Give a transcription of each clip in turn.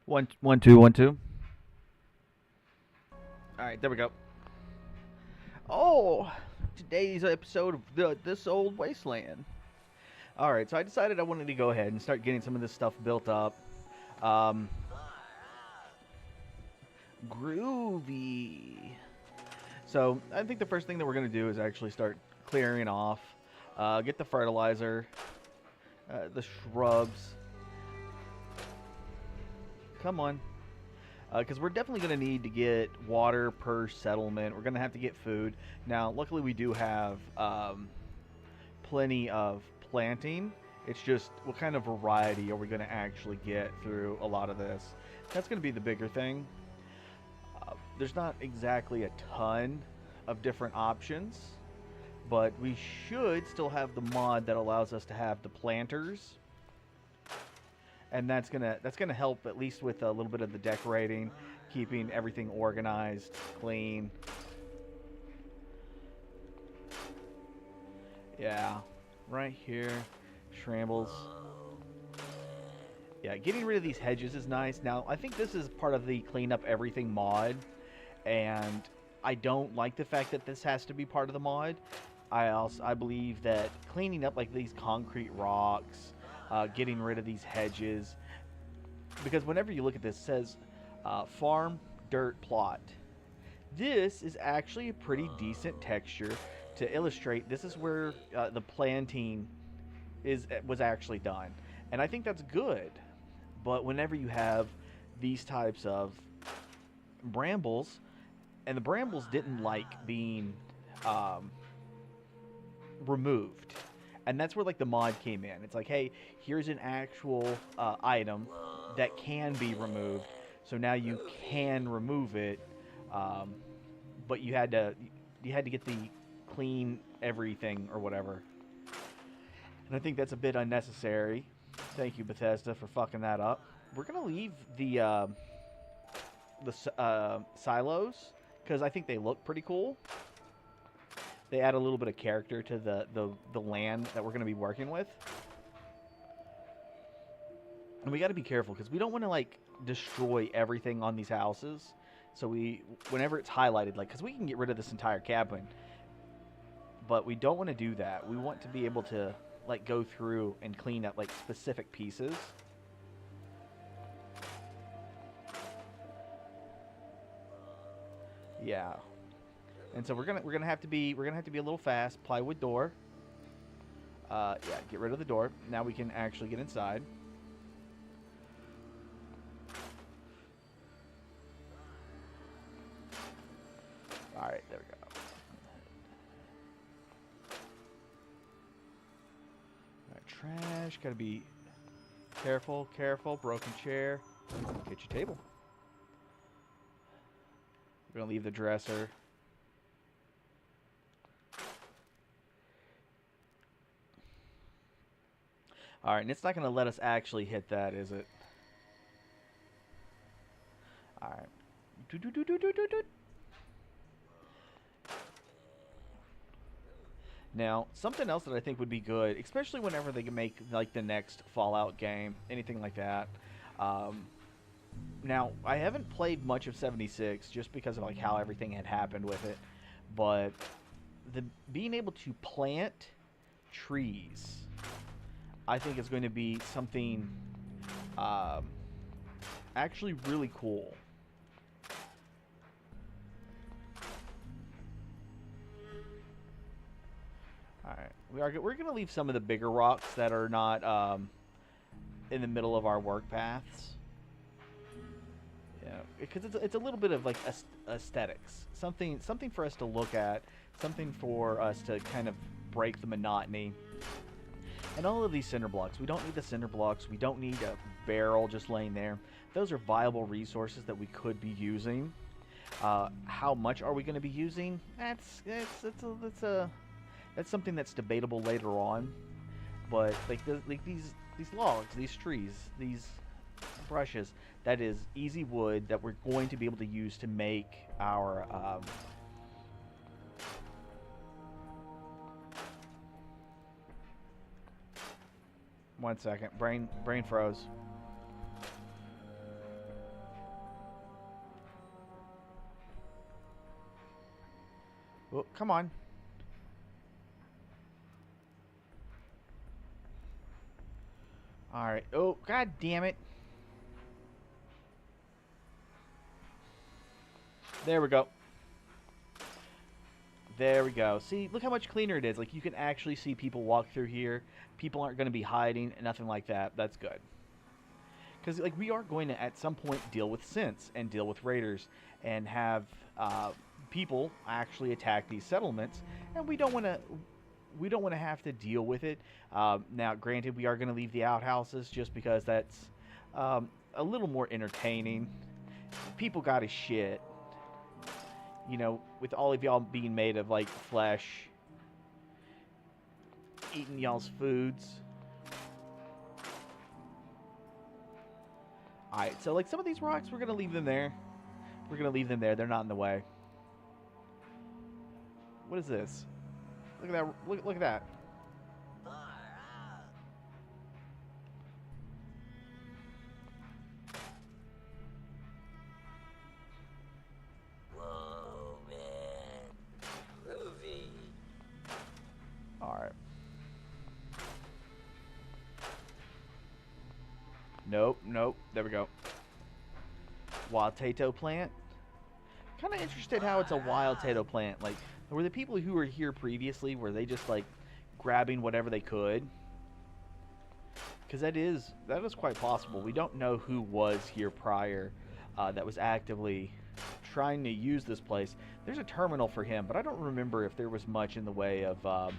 One, two, 1, 2. All right, there we go. Oh, today's episode of this old wasteland. All right, so I decided I wanted to go ahead and start getting some of this stuff built up. Um, Groovy. So I think the first thing that we're gonna do is actually start clearing off, get the fertilizer, the shrubs. Come on. Because we're definitely going to need to get water per settlement. We're going to have to get food. Now, luckily, we do have plenty of planting. It's just what kind of variety are we going to actually get through a lot of this? That's going to be the bigger thing. There's not exactly a ton of different options, but we should still have the mod that allows us to have the planters. And that's gonna help at least with a little bit of the decorating, keeping everything organized, clean. Yeah, right here, shambles. Yeah, getting rid of these hedges is nice. Now, I think this is part of the clean up everything mod, and I don't like the fact that this has to be part of the mod. I believe that cleaning up like these concrete rocks, getting rid of these hedges, because whenever you look at this, it says farm dirt plot. This is actually a pretty decent texture to illustrate. This is where the planting was actually done, and I think that's good. But whenever you have these types of brambles, and the brambles didn't like being removed, and that's where like the mod came in. It's like, hey, here's an actual item that can be removed, so now you can remove it, but you had to get the clean everything or whatever, and I think that's a bit unnecessary. Thank you, Bethesda, for fucking that up. We're gonna leave the silos because I think they look pretty cool. They add a little bit of character to the land that we're going to be working with. And we got to be careful because we don't want to like destroy everything on these houses. So whenever it's highlighted, like, because we can get rid of this entire cabin, but we don't want to do that. We want to be able to like go through and clean up like specific pieces. Yeah. And so we're gonna have to be a little fast. Plywood door. Yeah, get rid of the door. Now we can actually get inside. All right, there we go. All right, trash. Gotta be careful, careful. Broken chair. Get your table. We're gonna leave the dresser. Alright, and it's not going to let us actually hit that, is it? Alright. Now, something else that I think would be good, especially whenever they can make like the next Fallout game, anything like that. Now, I haven't played much of 76 just because of like how everything had happened with it, but being able to plant trees, I think is going to be something actually really cool. Alright, we're going to leave some of the bigger rocks that are not in the middle of our work paths. Yeah, because it's a little bit of like aesthetics, something for us to look at, something for us to kind of break the monotony. And all of these cinder blocks, we don't need the cinder blocks. We don't need a barrel just laying there. Those are viable resources that we could be using. How much are we going to be using? That's something that's debatable later on. But like these logs, these trees, these brushes, that is easy wood that we're going to be able to use to make our one second. Brain froze. Oh, come on. Alright. Oh, god damn it. There we go. There we go. See, look how much cleaner it is. Like, you can actually see people walk through here. People aren't going to be hiding, nothing like that. That's good. Because, like, we are going to, at some point, deal with synths and deal with raiders and have people actually attack these settlements. And we don't want to have to deal with it. Now, granted, we are going to leave the outhouses just because that's a little more entertaining. People got his shit. You know, with all of y'all being made of, like, flesh, eating y'all's foods. Alright, so, like, some of these rocks, we're going to leave them there. We're going to leave them there. They're not in the way. What is this? Look at that. Look at that. Alright. Nope, nope. There we go. Wild tato plant. Kind of interested how it's a wild tato plant. Like, were the people who were here previously, were they just, like, grabbing whatever they could? Because that is quite possible. We don't know who was here prior that was actively trying to use this place. There's a terminal for him, but I don't remember if there was much in the way of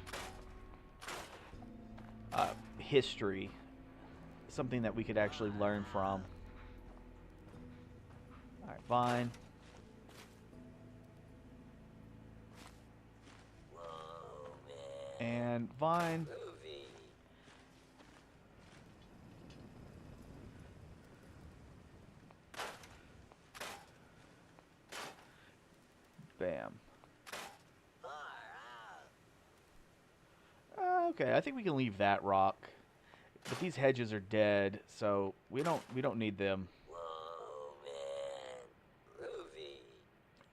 history. Something that we could actually learn from. Alright, fine. And Vine. Bam. Okay, I think we can leave that rock. But these hedges are dead, so we don't need them.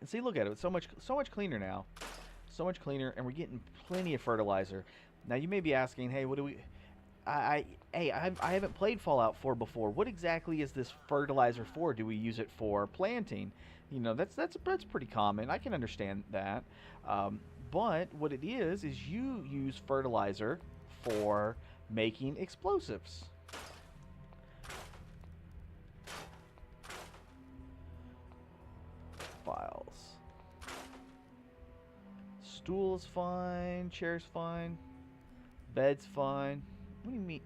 And see, look at it. It's so much cleaner now. So much cleaner, and we're getting plenty of fertilizer. Now you may be asking, hey, what do we? I haven't played Fallout 4 before. What exactly is this fertilizer for? Do we use it for planting? You know, that's pretty common. I can understand that. But what it is you use fertilizer for making explosives. Files. Stool's fine. Chair's fine. Bed's fine. What do you mean?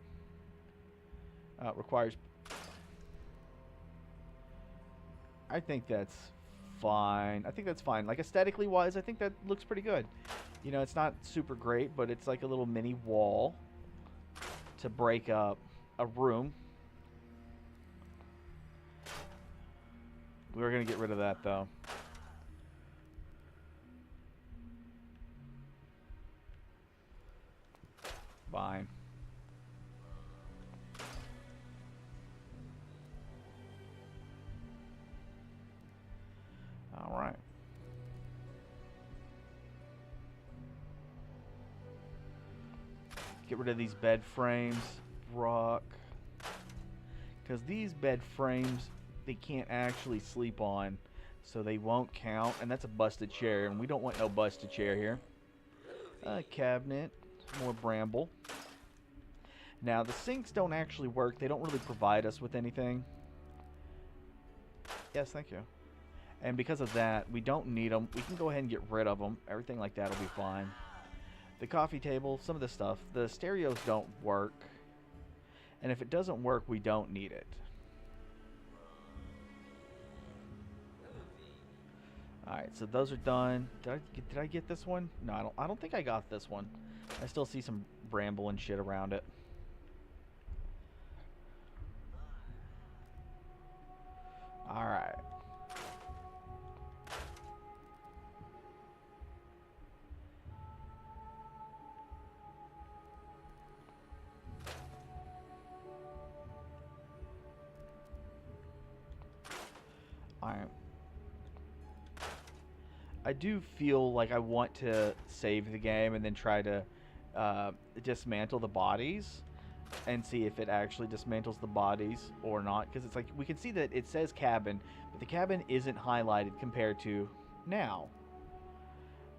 Requires... I think that's fine. I think that's fine. Like, aesthetically wise, I think that looks pretty good. You know, it's not super great, but it's like a little mini wall to break up a room. We're going to get rid of that, though. Fine. All right. Get rid of these bed frames, rock. Because these bed frames, they can't actually sleep on, so they won't count. And that's a busted chair, and we don't want no busted chair here. Cabinet, more bramble. Now, the sinks don't actually work. They don't really provide us with anything. Yes, thank you. And because of that, we don't need them. We can go ahead and get rid of them. Everything like that will be fine. The coffee table, some of the stuff. The stereos don't work. And if it doesn't work, we don't need it. Alright, so those are done. Did I get this one? No, I don't think I got this one. I still see some bramble and shit around it. Alright. Alright. I do feel like I want to save the game and then try to dismantle the bodies and see if it actually dismantles the bodies or not. Because it's like we can see that it says cabin, but the cabin isn't highlighted compared to now.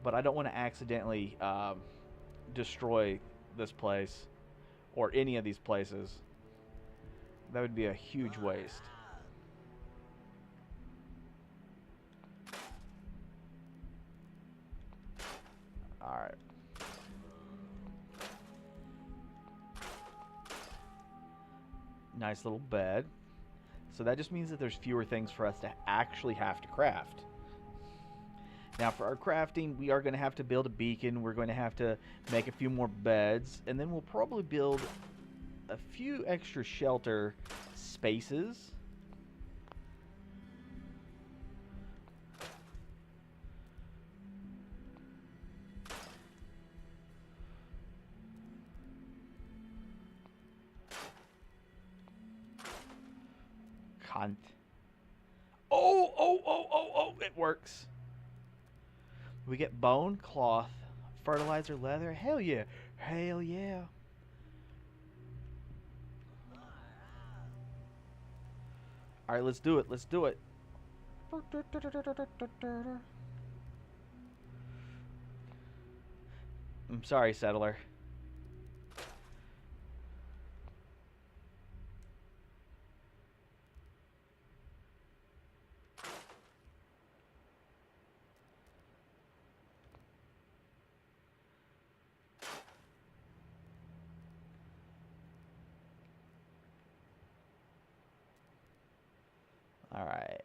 But I don't want to accidentally destroy this place or any of these places. That would be a huge waste. Alright. Nice little bed. So that just means that there's fewer things for us to actually have to craft. Now for our crafting, we are going to have to build a beacon. We're going to have to make a few more beds. And then we'll probably build a few extra shelter spaces. Cunt. Oh, it works. We get bone, cloth, fertilizer, leather. Hell yeah. Hell yeah. Alright, let's do it. Let's do it. I'm sorry, settler. Alright.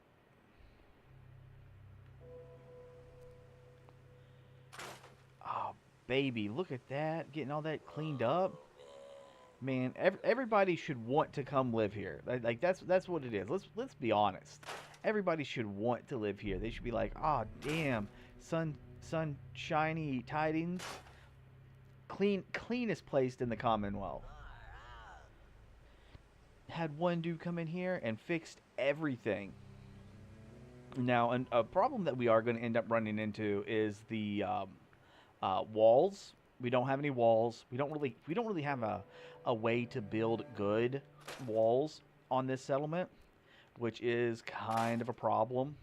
Oh, baby, look at that. Getting all that cleaned up. Man, everybody should want to come live here. Like that's what it is. Let's be honest. Everybody should want to live here. They should be like, "Oh, damn. Sunshiny tidings. Cleanest place in the Commonwealth." Had one dude come in here and fixed everything. Now, a problem that we are going to end up running into is the walls. We don't have any walls. We don't really have a way to build good walls on this settlement, which is kind of a problem.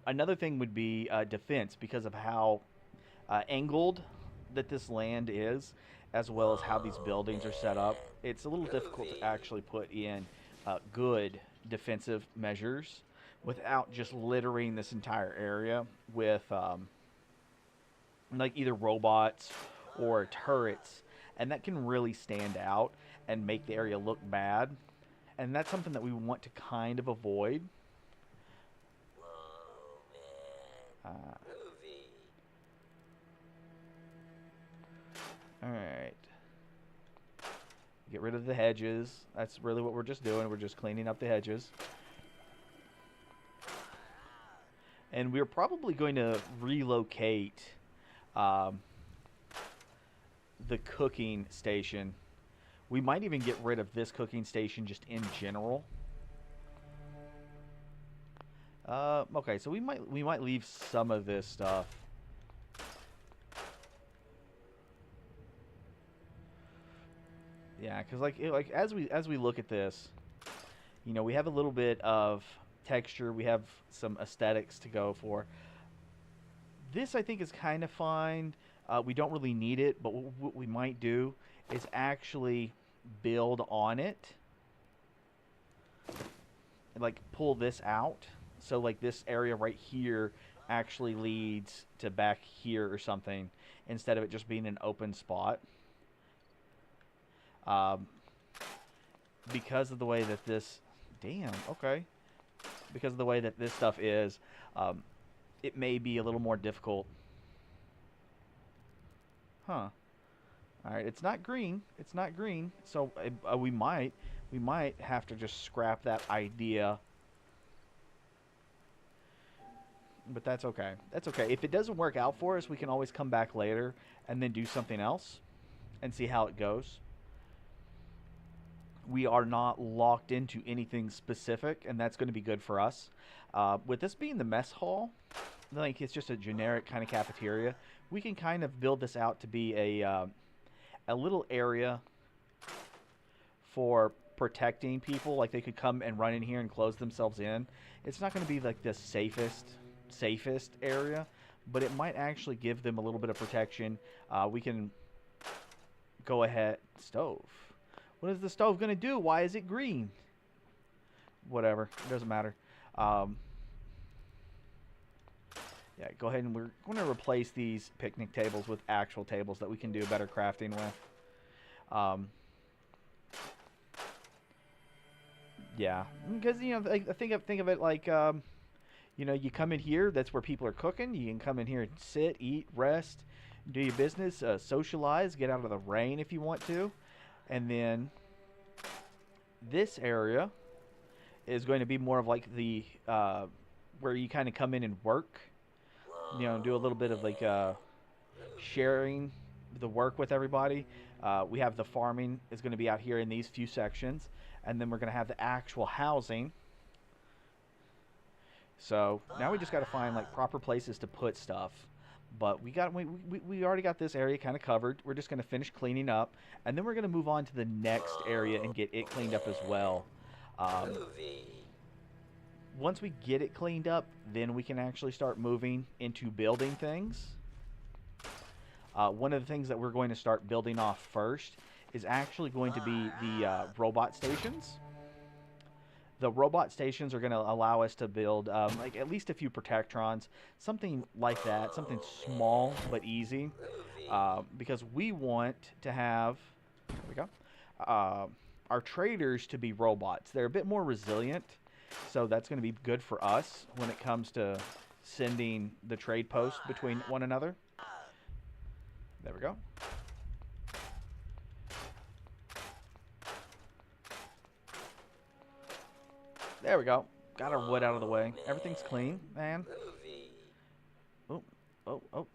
Another thing would be defense because of how angled that this land is, as well as how these buildings are set up. It's a little difficult to actually put in good defensive measures without just littering this entire area with like either robots or turrets, and that can really stand out and make the area look bad, and that's something that we want to kind of avoid. Alright. Get rid of the hedges. That's really what we're just doing. We're just cleaning up the hedges. And we're probably going to relocate the cooking station. We might even get rid of this cooking station just in general. Okay, so we might leave some of this stuff. Yeah, because like as we look at this, you know, we have a little bit of texture. We have some aesthetics to go for. This I think is kind of fine. We don't really need it, but what we might do is actually build on it. And, like, pull this out. So like this area right here actually leads to back here or something, instead of it just being an open spot. Because of the way that this... Damn, okay. Because of the way that this stuff is, it may be a little more difficult. Huh. Alright, it's not green. It's not green. So we might have to just scrap that idea. But that's okay. That's okay. If it doesn't work out for us, we can always come back later and then do something else and see how it goes. We are not locked into anything specific, and that's going to be good for us. With this being the mess hall, like it's just a generic kind of cafeteria, we can kind of build this out to be a little area for protecting people. Like they could come and run in here and close themselves in. It's not going to be like the safest area, but it might actually give them a little bit of protection. We can go ahead. Stove. What is the stove going to do? Why is it green? Whatever. It doesn't matter. Yeah, go ahead and we're going to replace these picnic tables with actual tables that we can do better crafting with. Yeah, because you know, think of it like you know, you come in here. That's where people are cooking. You can come in here and sit, eat, rest, do your business, socialize, get out of the rain if you want to, and then this area is going to be more of like the where you kind of come in and work. You know, do a little bit of like sharing the work with everybody. We have the farming is going to be out here in these few sections, and then we're going to have the actual housing. So now we just got to find like proper places to put stuff. But we already got this area kind of covered. We're just going to finish cleaning up, and then we're going to move on to the next area and get it cleaned up as well. Once we get it cleaned up, then we can actually start moving into building things. One of the things that we're going to start building off first is actually going to be the robot stations. The robot stations are going to allow us to build like at least a few protectrons, something like that, something small but easy, because we want to have, there we go, our traders to be robots. They're a bit more resilient, so that's going to be good for us when it comes to sending the trade posts between one another. There we go. There we go. Got our wood out of the way. Everything's clean, man. Oh, oh, oh.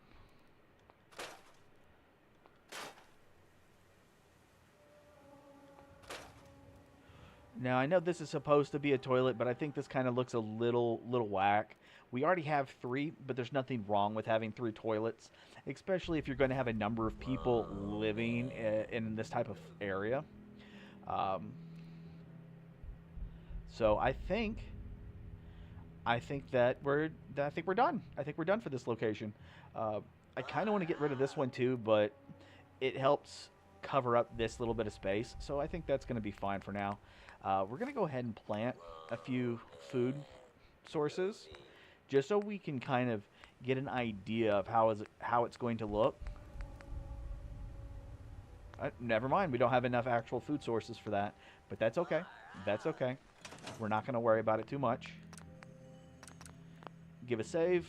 Now, I know this is supposed to be a toilet, but I think this kind of looks a little whack. We already have 3, but there's nothing wrong with having 3 toilets, especially if you're going to have a number of people living in this type of area. So I think that we're done. I think we're done for this location. I kind of want to get rid of this one too, but it helps cover up this little bit of space. So I think that's going to be fine for now. We're going to go ahead and plant a few food sources just so we can kind of get an idea of how it's going to look. Never mind, we don't have enough actual food sources for that, but that's okay. That's okay. We're not going to worry about it too much. Give a save.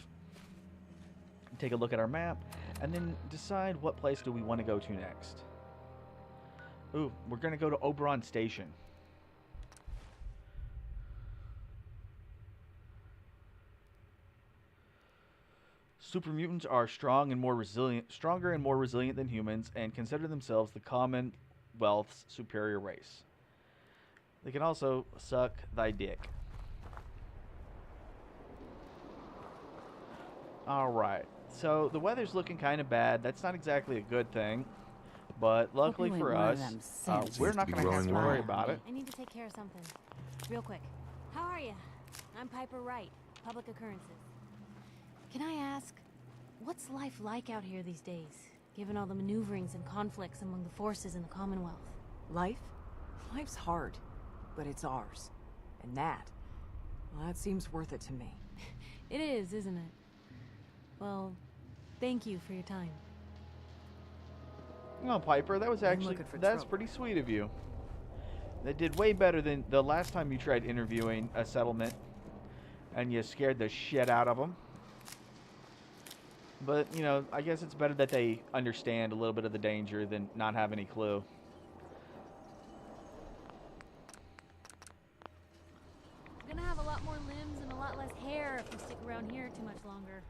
Take a look at our map, and then decide what place do we want to go to next. Ooh, we're going to go to Oberon Station. Super mutants are stronger and more resilient than humans, and consider themselves the Commonwealth's superior race. They can also suck thy dick. Alright, so the weather's looking kind of bad. That's not exactly a good thing, but luckily for us, we're not going to have to worry about it. I need to take care of something. Real quick. How are you? I'm Piper Wright, Public Occurrences. Can I ask, what's life like out here these days, given all the maneuverings and conflicts among the forces in the Commonwealth? Life? Life's hard, but it's ours. And that, well, that seems worth it to me. It is, isn't it? Well, thank you for your time. No, Piper, that was that's pretty sweet of you. That did way better than the last time you tried interviewing a settlement and you scared the shit out of them. But, you know, I guess it's better that they understand a little bit of the danger than not have any clue. We're gonna have a lot more limbs and a lot less hair if we stick around here too much longer.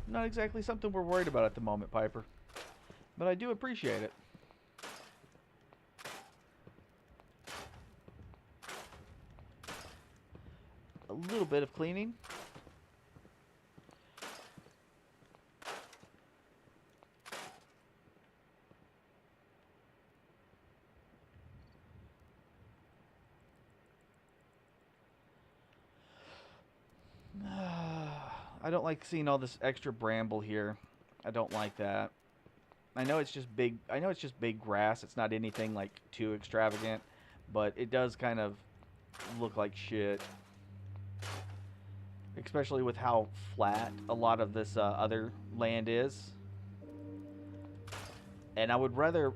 Not exactly something we're worried about at the moment, Piper. But I do appreciate it. little bit of cleaning. I don't like seeing all this extra bramble here. I don't like that. I know it's just big. I know it's just big grass. It's not anything like too extravagant, but it does kind of look like shit. Especially with how flat a lot of this other land is. And I would rather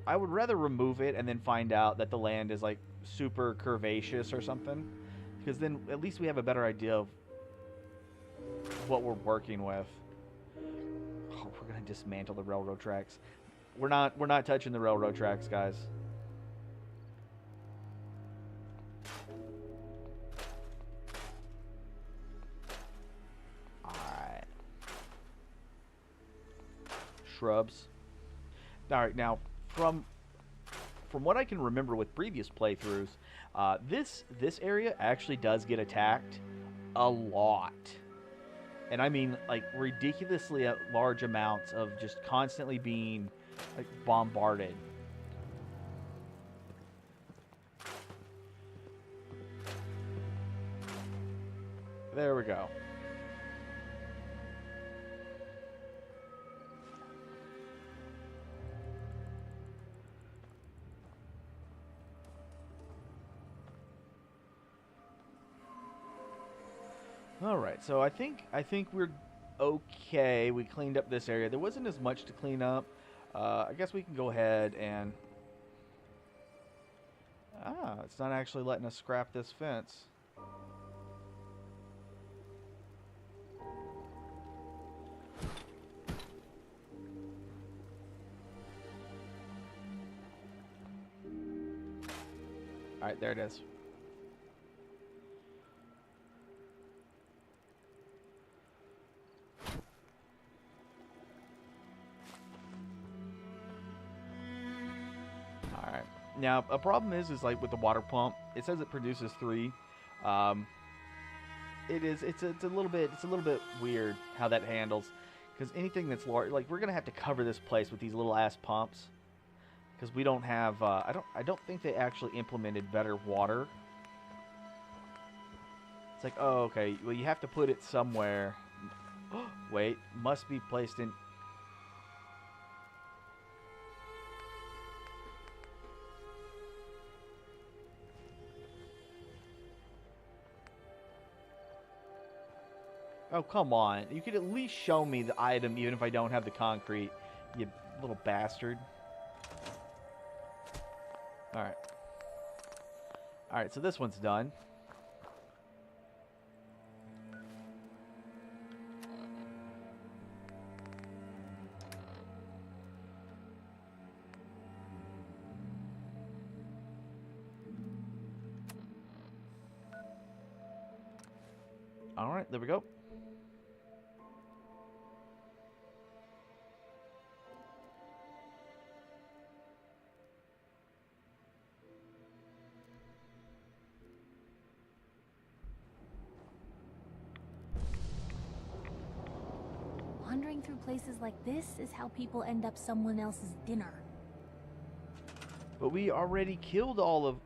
remove it and then find out that the land is like super curvaceous or something, because then at least we have a better idea of what we're working with. Oh, we're gonna dismantle the railroad tracks. We're not touching the railroad tracks, guys. All right. Shrubs. All right, now from what I can remember with previous playthroughs, this area actually does get attacked a lot. And I mean, like, ridiculously large amounts of just constantly being, like, bombarded. There we go. All right, so I think we're okay. We cleaned up this area. There wasn't as much to clean up. I guess we can go ahead and... it's not actually letting us scrap this fence. All right, there it is. Now, a problem is like with the water pump, it says it produces 3. It's a little bit weird how that handles, because anything that's large, like, we're gonna have to cover this place with these little ass pumps, because we don't have. I don't think they actually implemented better water. It's like, oh, okay, well, you have to put it somewhere. Wait, must be placed in. Oh, come on. You could at least show me the item even if I don't have the concrete, you little bastard. Alright. Alright, so this one's done. Alright, there we go. Wandering through places like this is how people end up someone else's dinner. But we already killed all of...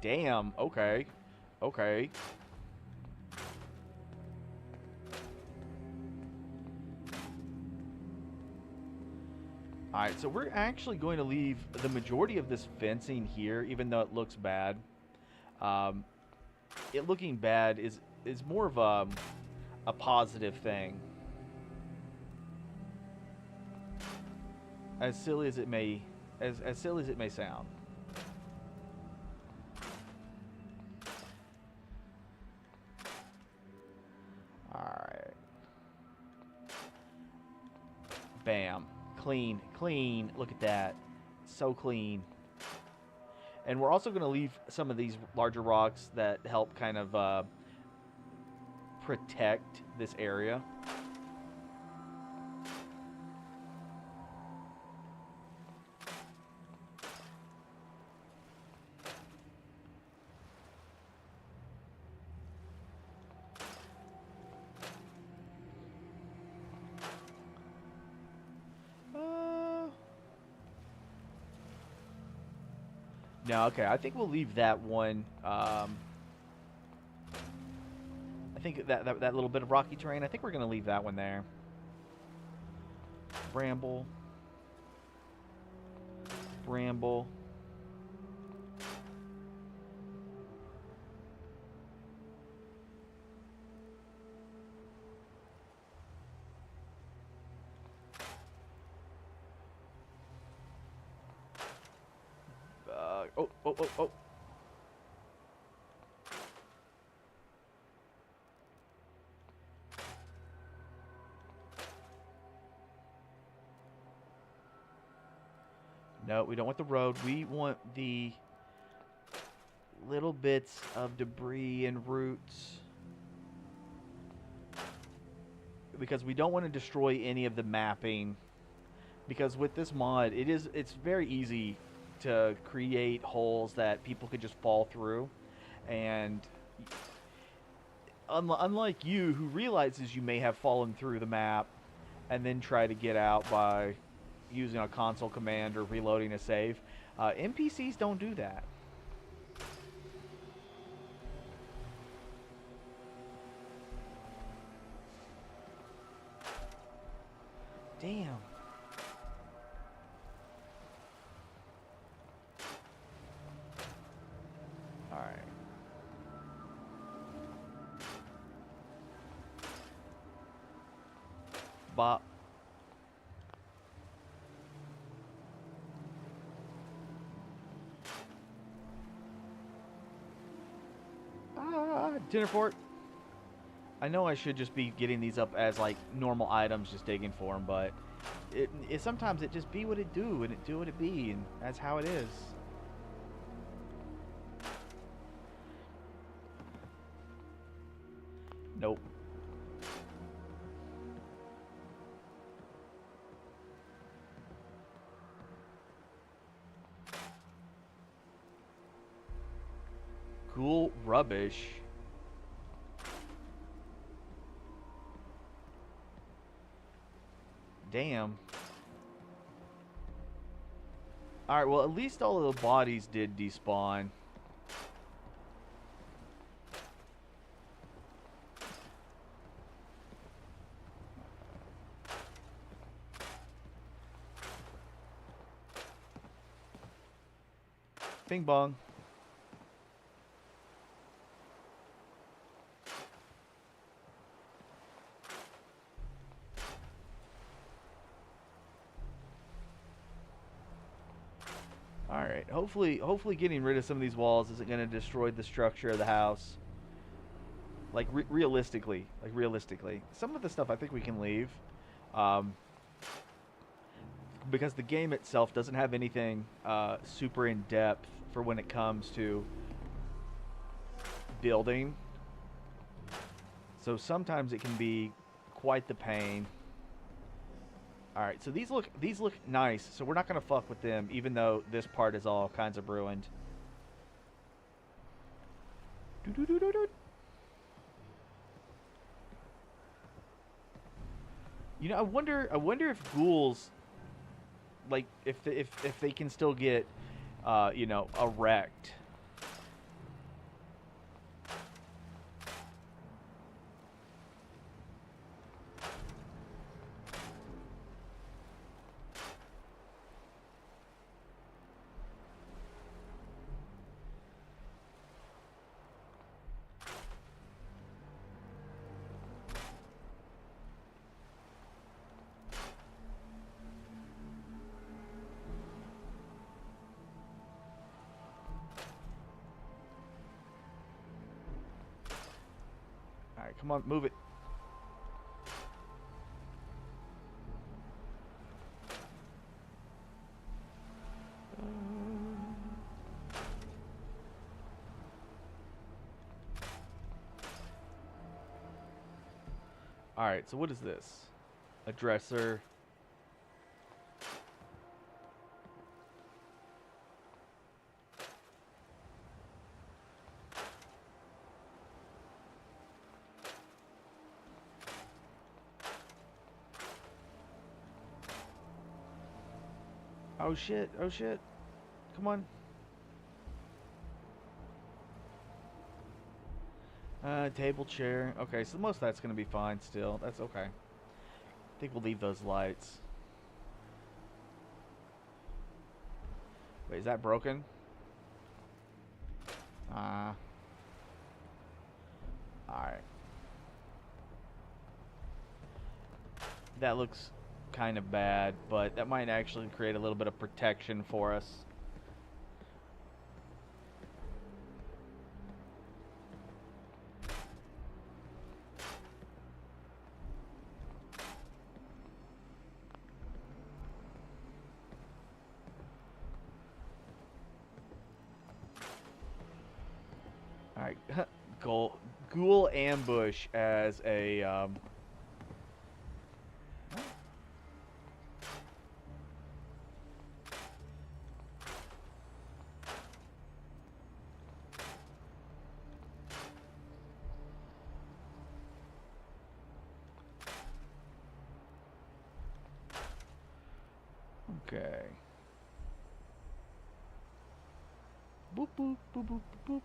Damn, okay. Okay. Alright, so we're actually going to leave the majority of this fencing here, even though it looks bad. It looking bad is more of a positive thing. As silly as it may sound. Alright. Bam. Clean, clean. Look at that. So clean. And we're also going to leave some of these larger rocks that help kind of protect this area. No, okay. I think we'll leave that one. I think that little bit of rocky terrain, I think we're going to leave that one there. Bramble. Bramble. Oh. No, we don't want the road. We want the little bits of debris and roots. Because we don't want to destroy any of the mapping. Because with this mod, it's very easy to create holes that people could just fall through. And unlike you, who realizes you may have fallen through the map and then try to get out by using a console command or reloading a save, NPCs don't do that. Damn. Alright. Bop. Dinner fort. I know I should just be getting these up as like normal items, just digging for them, but it sometimes it just be what it do, and it do what it be, and that's how it is. Nope. Cool rubbish. Damn. Alright, well, at least all of the bodies did despawn. Bing bong. Alright, hopefully getting rid of some of these walls isn't going to destroy the structure of the house. Like, realistically. Some of the stuff I think we can leave. Because the game itself doesn't have anything super in-depth for when it comes to building. So sometimes it can be quite the pain. Alright, so these look nice, so we're not going to fuck with them, even though this part is all kinds of ruined. You know, I wonder if ghouls, like, if they can still get, you know, erect. Alright, come on, move it. Alright, so what is this? A dresser. Oh shit, oh shit. Come on. Table, chair. Okay, so most of that's going to be fine still. That's okay. I think we'll leave those lights. Wait, is that broken? Alright. That looks kind of bad, but that might actually create a little bit of protection for us. Alright, ghoul ambush as a, okay. Boop, boop, boop, boop, boop.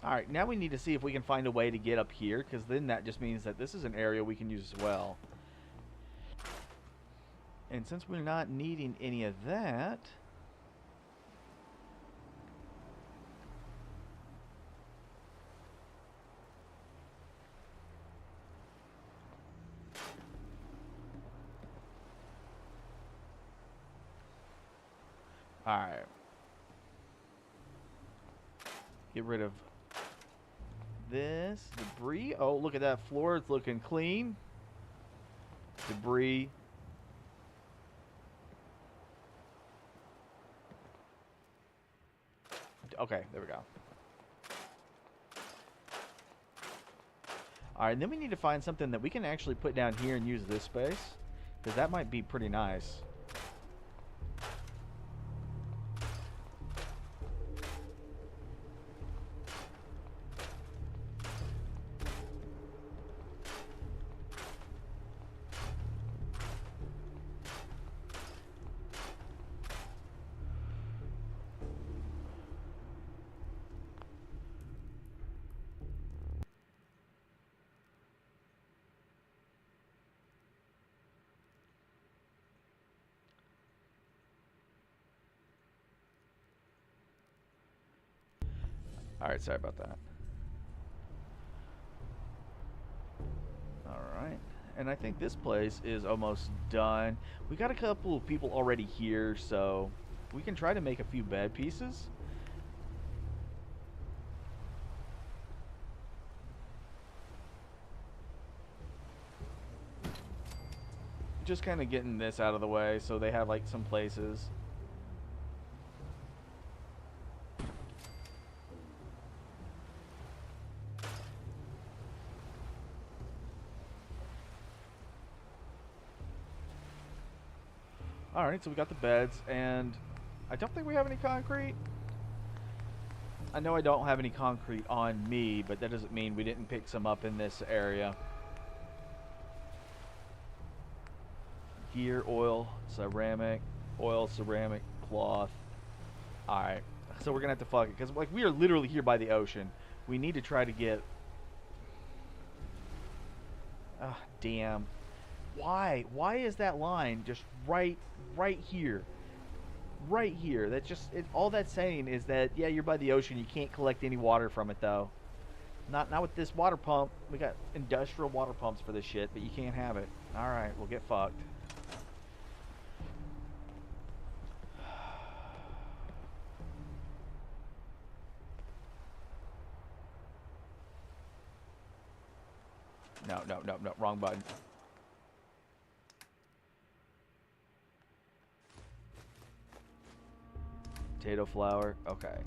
Alright, now we need to see if we can find a way to get up here, because then that just means that this is an area we can use as well. And since we're not needing any of that... Alright. Get rid of this debris. Oh, look at that floor. It's looking clean. Debris. Okay, there we go. Alright, and then we need to find something that we can actually put down here and use this space, because that might be pretty nice. Alright, sorry about that. Alright, and I think this place is almost done. We got a couple of people already here, so we can try to make a few bed pieces. Just kind of getting this out of the way so they have like some places. Alright, so we got the beds, and I don't think we have any concrete. I know I don't have any concrete on me, but that doesn't mean we didn't pick some up in this area. Gear, oil, ceramic, cloth. Alright, so we're gonna have to fuck it, because like we are literally here by the ocean. We need to try to get... Ah, damn. Why? Why is that line just right here? Right here. That's just... all that's saying is that, yeah, you're by the ocean. You can't collect any water from it, though. Not with this water pump. We got industrial water pumps for this shit, but you can't have it. Alright, we'll get fucked. No, wrong button. Potato flour, okay.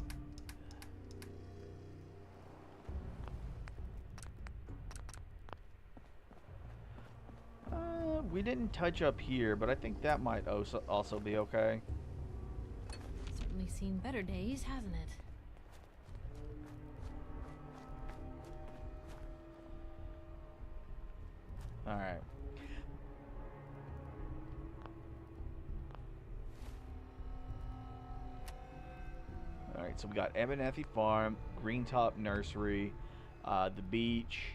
We didn't touch up here, but I think that might also be okay. Certainly seen better days, hasn't it? All right. All right, so we got Abernathy Farm, Green Top Nursery, the beach.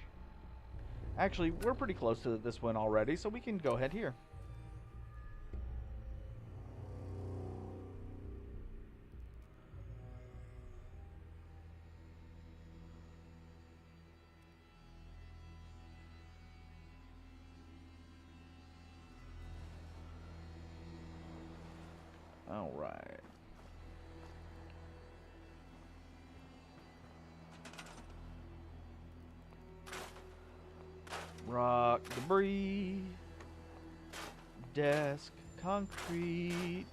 Actually, we're pretty close to this one already, so we can go ahead here. All right. Rock, debris, desk, concrete.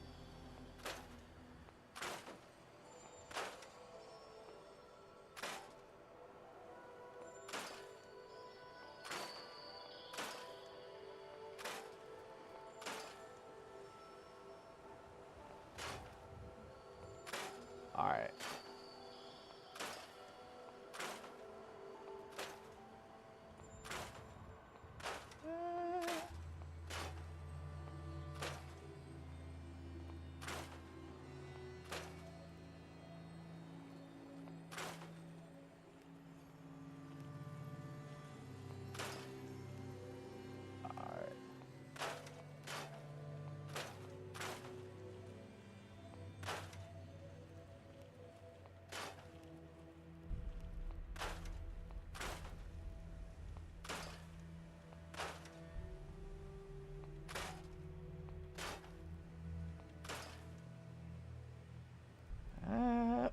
All right.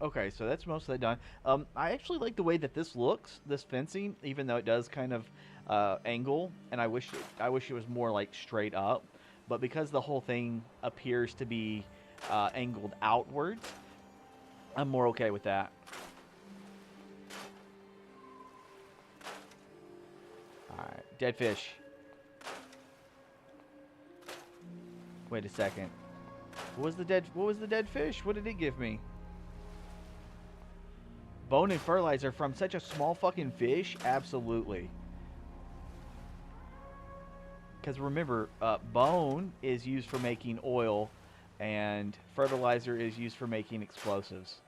Okay, so that's mostly done. I actually like the way that this looks, this fencing, even though it does kind of angle, and I wish it was more like straight up. But because the whole thing appears to be angled outwards, I'm more okay with that. All right, dead fish. Wait a second. What was the dead fish? What did it give me? Bone and fertilizer from such a small fucking fish? Absolutely. Because remember, bone is used for making oil, and fertilizer is used for making explosives.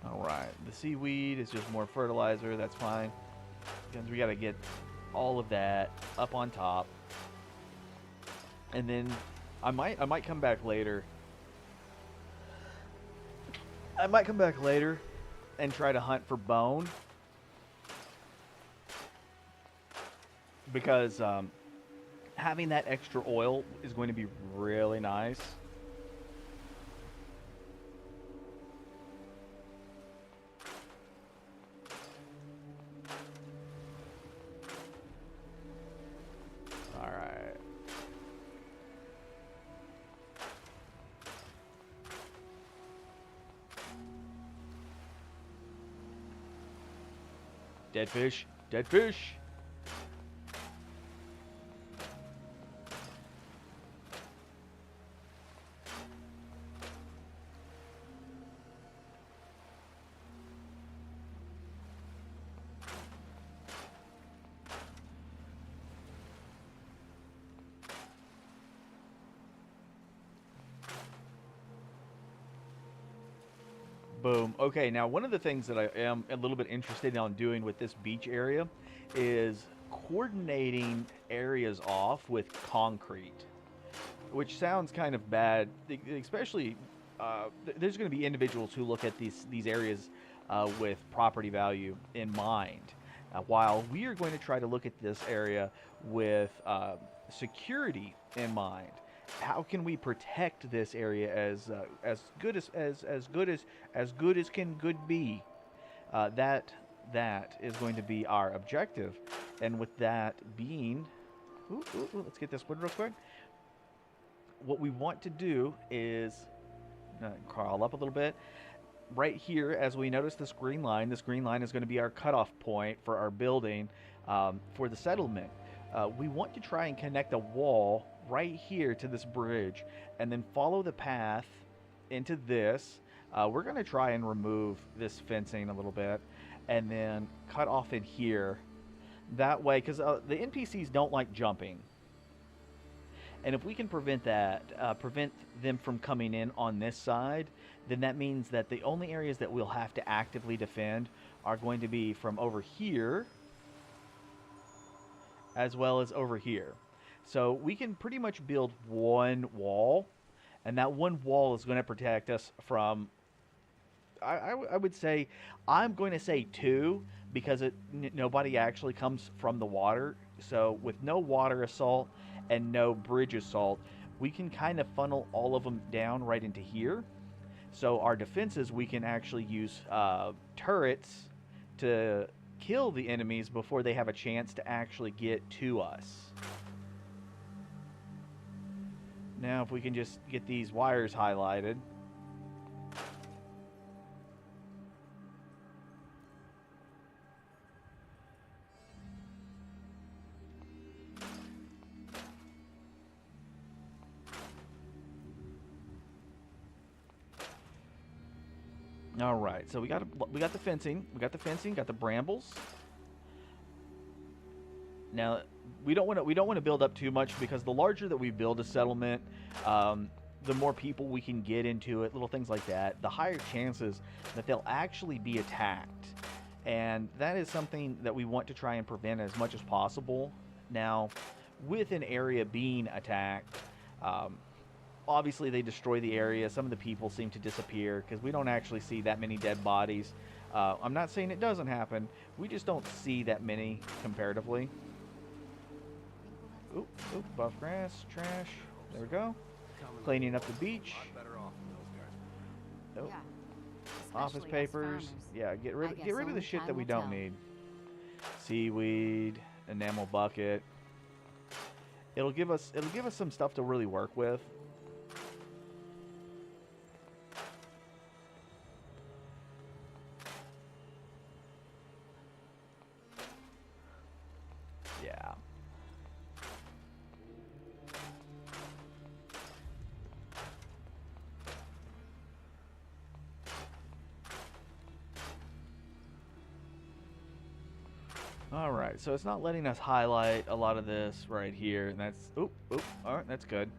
Alright, the seaweed is just more fertilizer, that's fine. Because we gotta get all of that up on top. And then I might come back later. I might come back later and try to hunt for bone. Because having that extra oil is going to be really nice. Alright. Dead fish. Dead fish. Boom. Okay, now one of the things that I am a little bit interested in doing with this beach area is coordinating areas off with concrete, which sounds kind of bad, especially there's going to be individuals who look at these areas with property value in mind, while we are going to try to look at this area with security in mind. How can we protect this area as good as can good be? That is going to be our objective, and with that being, let's get this one real quick. what we want to do is crawl up a little bit. Right here, as we notice this green line is going to be our cutoff point for our building for the settlement. We want to try and connect a wall right here to this bridge and then follow the path into this. We're going to try and remove this fencing a little bit and then cut off in here. That way, because the NPCs don't like jumping. And if we can prevent that, prevent them from coming in on this side, then that means that the only areas that we'll have to actively defend are going to be from over here as well as over here. So we can pretty much build one wall, and that one wall is going to protect us from, I would say, I'm going to say two, because nobody actually comes from the water. So with no water assault and no bridge assault, we can kind of funnel all of them down right into here. So our defenses, we can actually use turrets to kill the enemies before they have a chance to actually get to us. Now if we can just get these wires highlighted. All right, so we got the fencing, got the brambles. Now we don't want to build up too much, because the larger that we build a settlement, the more people we can get into it, little things like that, the higher chances that they'll actually be attacked, and that is something that we want to try and prevent as much as possible. Now, with an area being attacked, obviously they destroy the area. Some of the people seem to disappear because we don't actually see that many dead bodies. I'm not saying it doesn't happen. We just don't see that many comparatively. Oop, buff grass, trash. There we go. Cleaning up the beach. Nope. Yeah. Office Especially us papers. farmers. Yeah, get rid I guess of the only shit time that we will don't tell. need. Seaweed, enamel bucket. It'll give us some stuff to really work with. Yeah. All right, so it's not letting us highlight a lot of this right here, and that's oop. All right, that's good.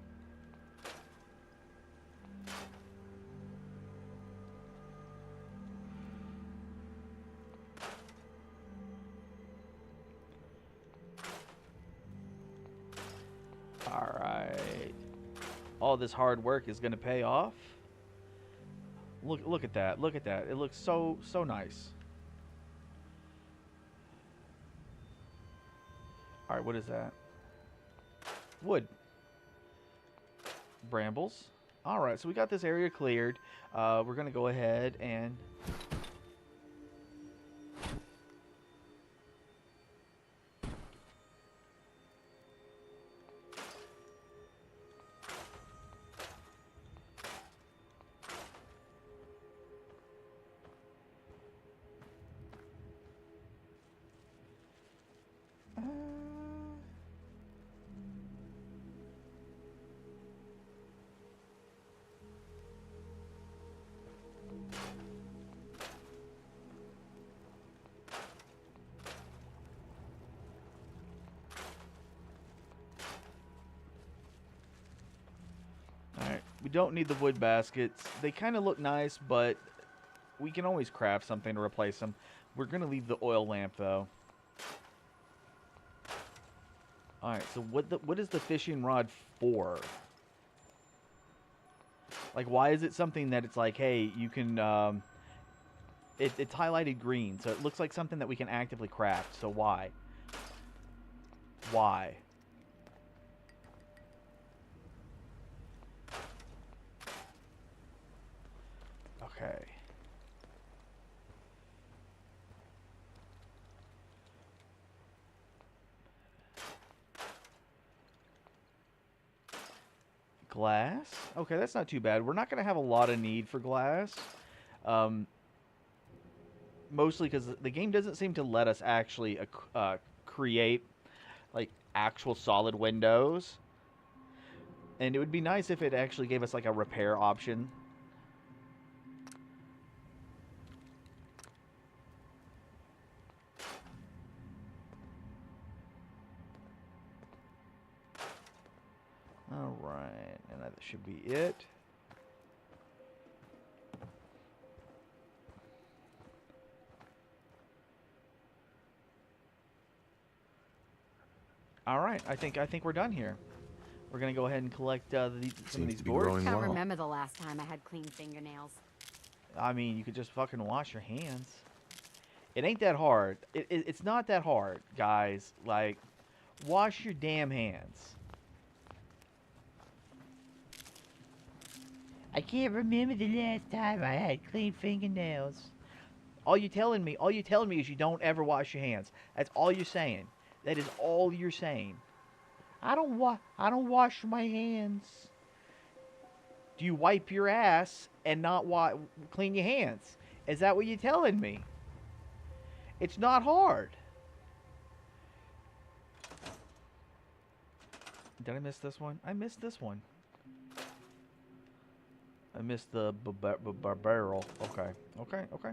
All right, all this hard work is going to pay off. Look at that. Look at that. It looks so nice. All right, what is that? Wood. Brambles. All right, so we got this area cleared. We're going to go ahead and... Alright, we don't need the wood baskets. They kind of look nice, but we can always craft something to replace them. We're going to leave the oil lamp, though. Alright, so what is the fishing rod for? Like, why is it something that it's like, hey, you can... it's highlighted green, so it looks like something that we can actively craft. So why? Why? Okay. Glass? Okay, that's not too bad. We're not going to have a lot of need for glass. Um, Mostly because the game doesn't seem to let us actually create like actual solid windows. And it would be nice if it actually gave us like a repair option. All right, and that should be it. All right, I think we're done here. We're gonna go ahead and collect some of Seems these to be gourds. growing Can't well. remember the last time I had clean fingernails. I mean, you could just fucking wash your hands. It ain't that hard. It's not that hard, guys. Like, wash your damn hands. I can't remember the last time I had clean fingernails. All you telling me is you don't ever wash your hands. That's all you're saying. That is all you're saying. I don't wash my hands. Do you wipe your ass and not clean your hands? Is that what you're telling me? It's not hard. Did I miss this one? I missed this one. I missed the barrel. Okay. Okay. Okay.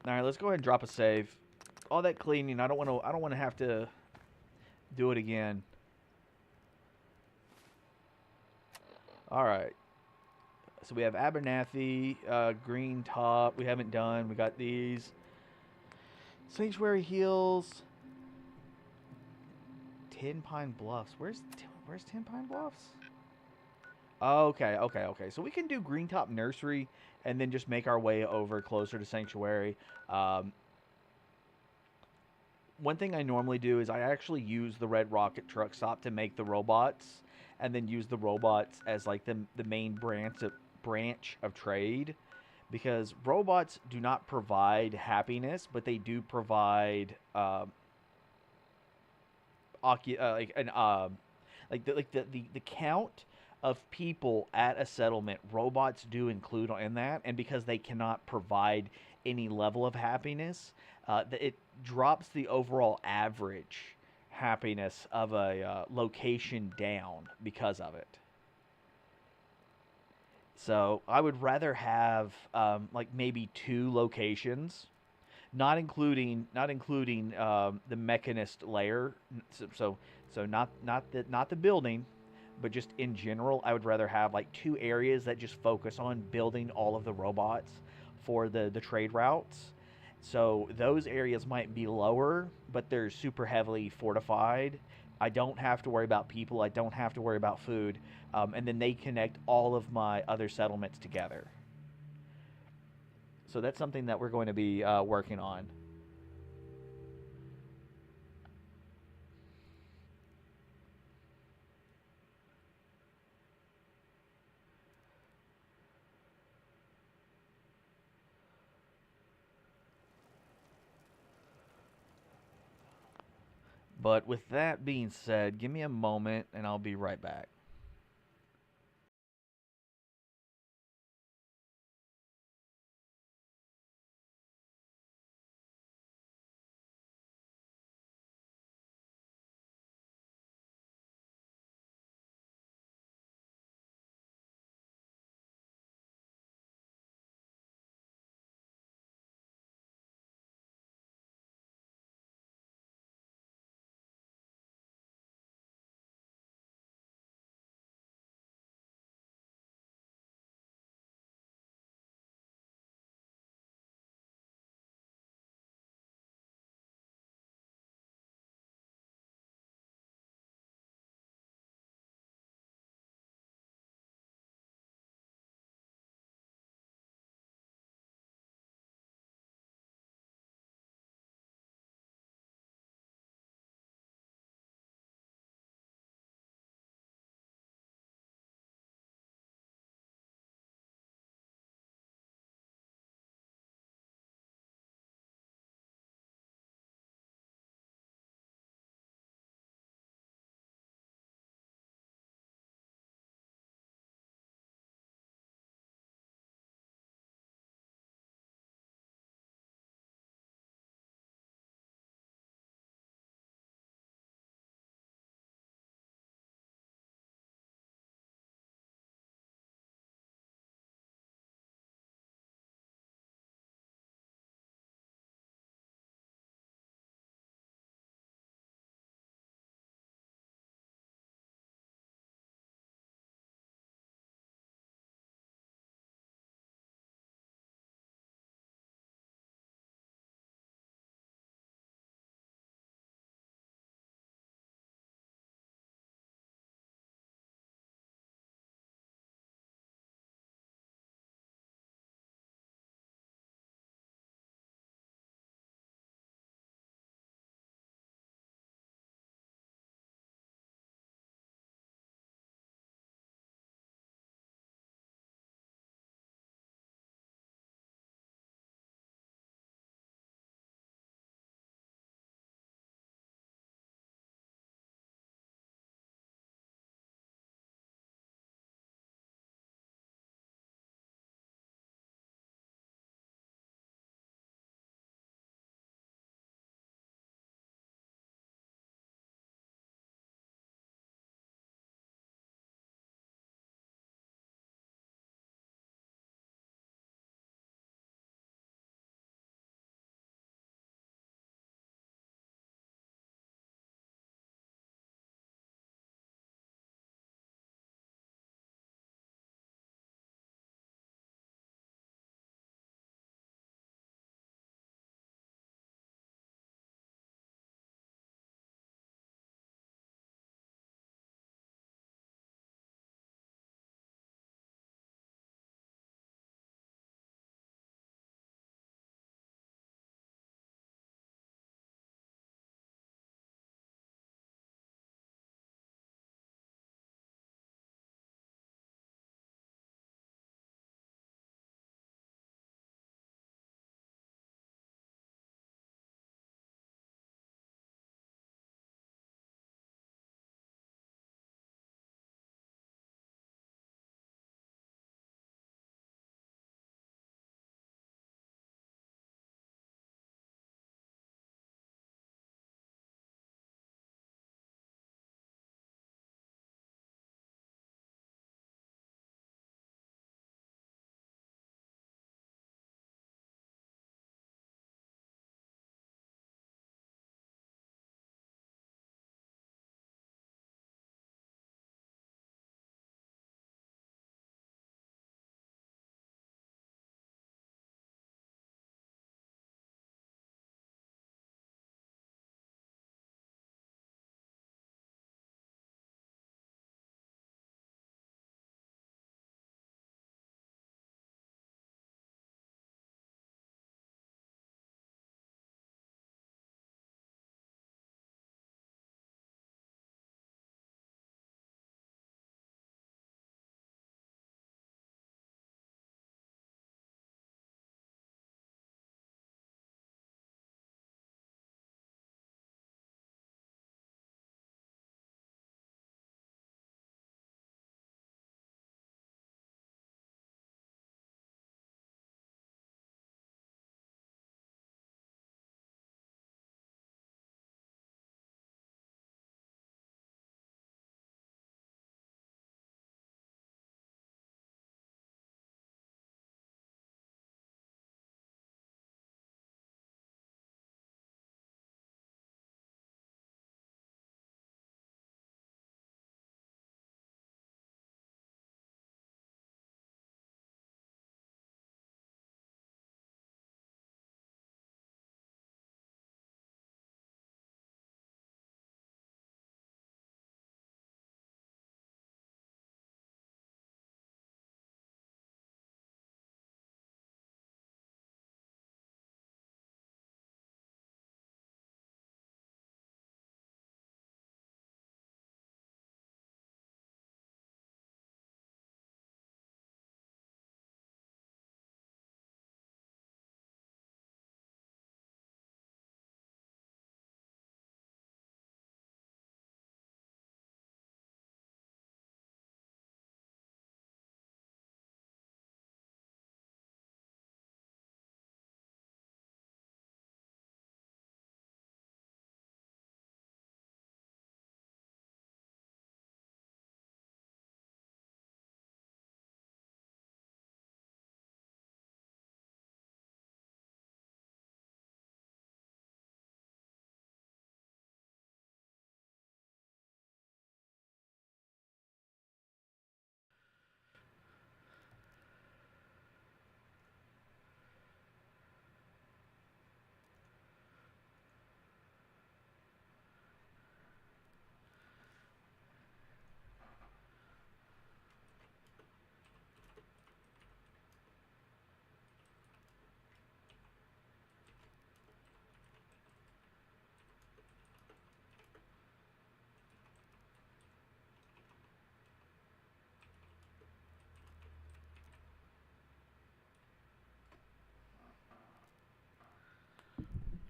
All right, let's go ahead and drop a save. All that cleaning, I don't want to have to do it again. All right. So we have Abernathy, Green Top. We haven't done. We got these. Sanctuary Hills. Tin Pine Bluffs. Where's Tin Pine Bluffs? Okay, okay, okay. So we can do Green Top Nursery and then just make our way over closer to Sanctuary. One thing I normally do is I actually use the Red Rocket truck stop to make the robots, and then use the robots as like the main branch of trade, because robots do not provide happiness, but they do provide the count of people at a settlement. Robots do include in that, and because they cannot provide any level of happiness, it drops the overall average happiness of a location down because of it. So I would rather have like maybe 2 locations, not including the mechanist layer. So not the building, but just in general, I would rather have like 2 areas that just focus on building all of the robots for the trade routes. So those areas might be lower, but they're super heavily fortified. I don't have to worry about people. I don't have to worry about food. And then they connect all of my other settlements together. So that's something that we're going to be working on. But with that being said, give me a moment and I'll be right back.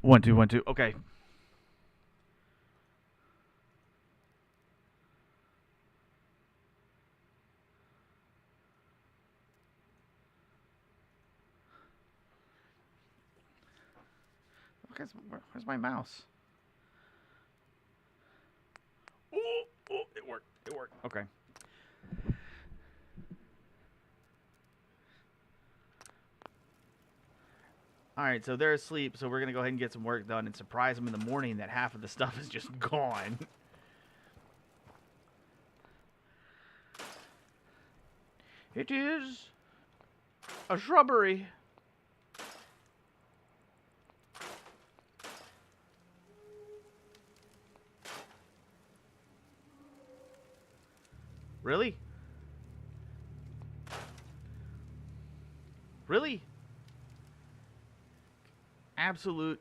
1 2 1 2. Okay. Okay, where's my mouse? Oh, it worked. It worked. Okay. Alright, so they're asleep, so we're going to go ahead and get some work done and surprise them in the morning that half of the stuff is just gone. It is a shrubbery. Really? Really? Absolute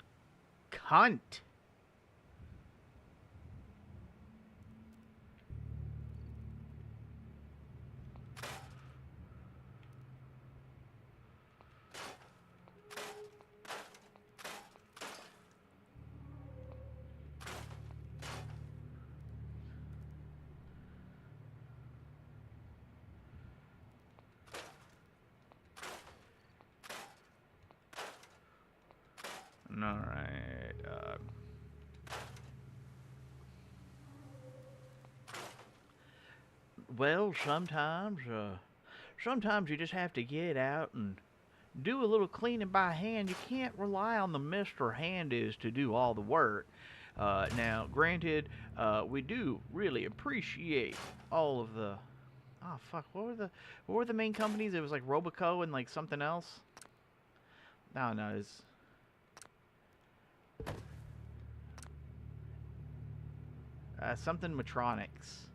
cunt. Alright, well, sometimes you just have to get out and do a little cleaning by hand. You can't rely on the Mr. Handies to do all the work. Now, granted, we do really appreciate all of the... Oh, fuck, what were the main companies? It was like Roboco and like something else? No, it's... something Matronics.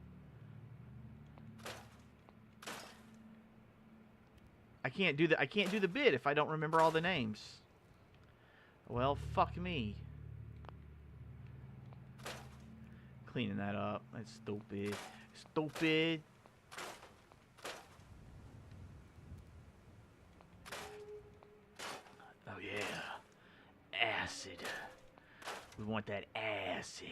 I can't do the bid if I don't remember all the names. Well, fuck me. Cleaning that up. That's stupid. Stupid. Oh yeah. Acid. We want that acid.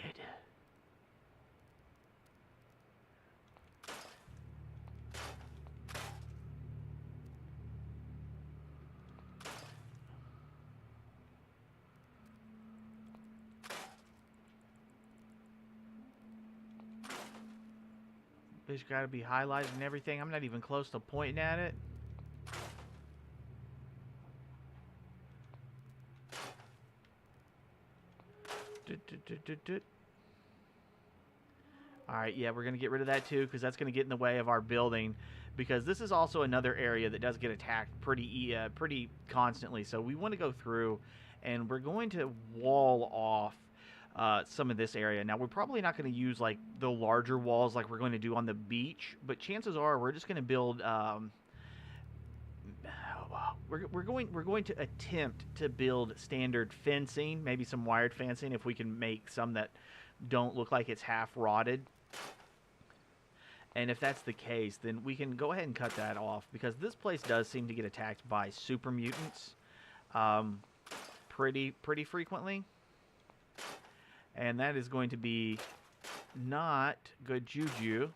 It's got to be highlighted and everything. I'm not even close to pointing at it. Alright, yeah, we're going to get rid of that too, because that's going to get in the way of our building. Because this is also another area that does get attacked pretty constantly. So we want to go through, and we're going to wall off some of this area. Now, we're probably not going to use like the larger walls like we're going to do on the beach, but chances are we're just going to build. We're going to attempt to build standard fencing, maybe some wired fencing if we can make some that don't look like it's half rotted. And if that's the case, then we can go ahead and cut that off, because this place does seem to get attacked by super mutants pretty frequently. And that is going to be not good juju.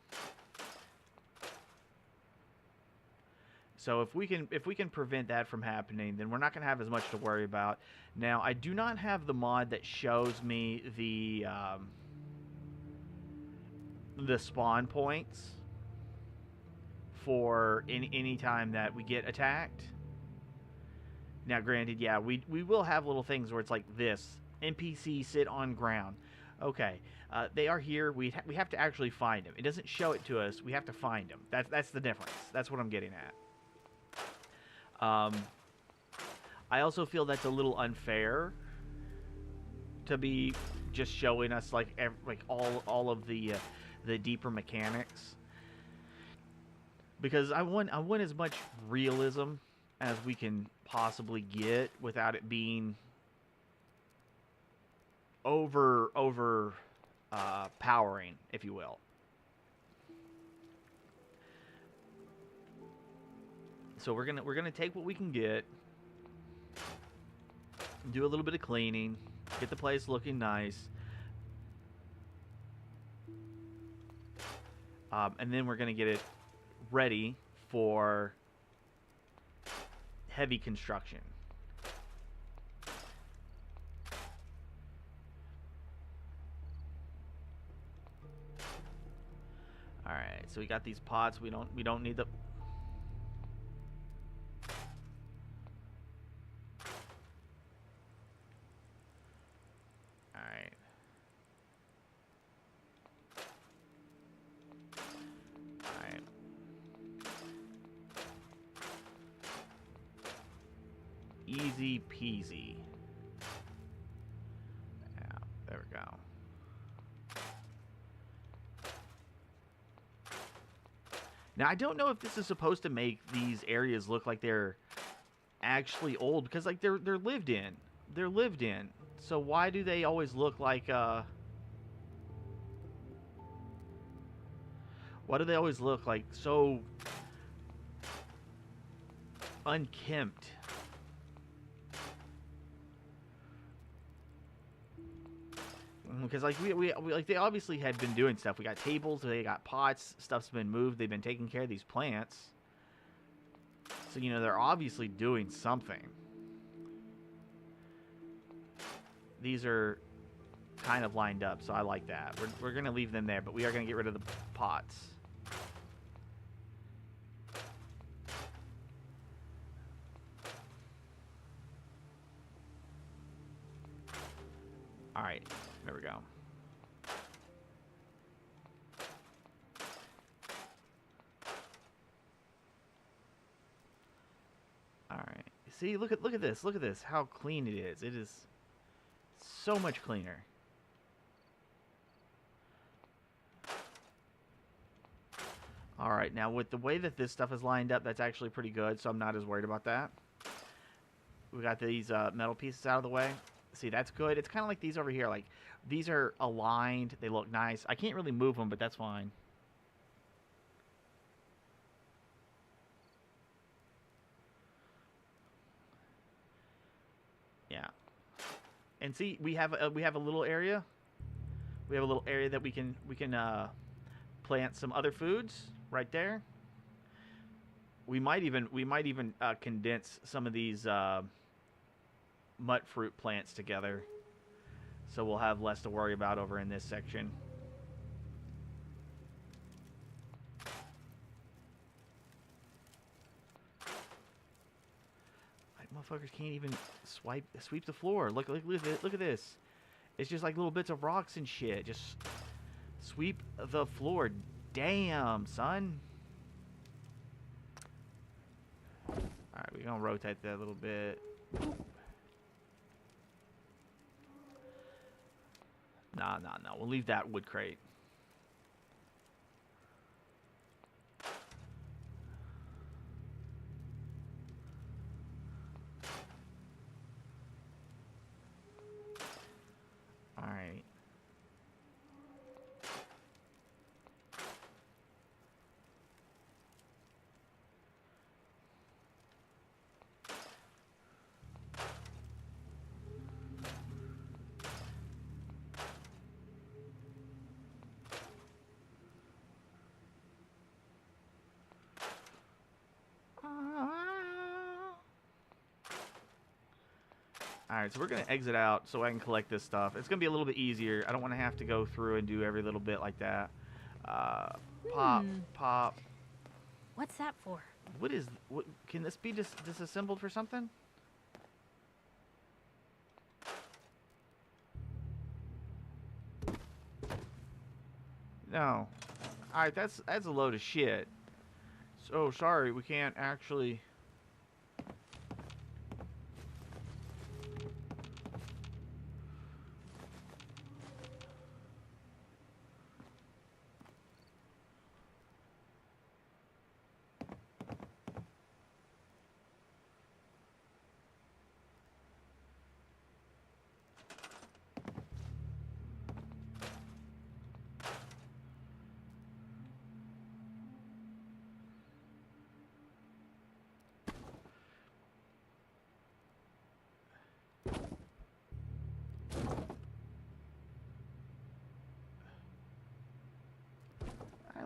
So if we can prevent that from happening, then we're not going to have as much to worry about. Now, I do not have the mod that shows me the spawn points for any time that we get attacked. Now, granted, yeah, we will have little things where it's like this. NPC sit on ground. Okay, they are here. We have to actually find them. It doesn't show it to us. We have to find them. That's the difference. That's what I'm getting at. I also feel that's a little unfair to be just showing us like all of the deeper mechanics, because I want as much realism as we can possibly get without it being over powering, if you will. So we're gonna take what we can get, do a little bit of cleaning, Get the place looking nice. And then we're going to get it ready for heavy construction. All right, so we got these pots. We don't need the. All right. All right. Easy peasy. Yeah, there we go. Now, I don't know if this is supposed to make these areas look like they're actually old, because like they're lived in. They're lived in. So why do they always look like why do they always look like so unkempt? Because like we like they obviously had been doing stuff. We got tables, they got pots, stuff's been moved, they've been taking care of these plants. So you know they're obviously doing something. These are kind of lined up, so I like that. We're gonna leave them there, but we are gonna get rid of the pots. All right, there we go. All right. See, look at this. Look at this. How clean it is. It is so much cleaner. All right. Now, with the way that this stuff is lined up, that's actually pretty good, so I'm not as worried about that. We got these metal pieces out of the way. See, that's good. It's kind of like these over here. Like, these are aligned. They look nice. I can't really move them, but that's fine. Yeah. And see, we have a little area. We have a little area that we can plant some other foods right there. We might even condense some of these mutt fruit plants together, so we'll have less to worry about over in this section. Like, motherfuckers can't even sweep the floor. Look at this. It's just like little bits of rocks and shit. Just sweep the floor. Damn, son. All right, we're gonna rotate that a little bit. Nah. We'll leave that wood crate. All right. Alright, so we're going to exit out so I can collect this stuff. It's going to be a little bit easier. I don't want to have to go through and do every little bit like that. Pop. What's that for? What can this be disassembled for something? No. Alright, that's a load of shit. So sorry, we can't actually...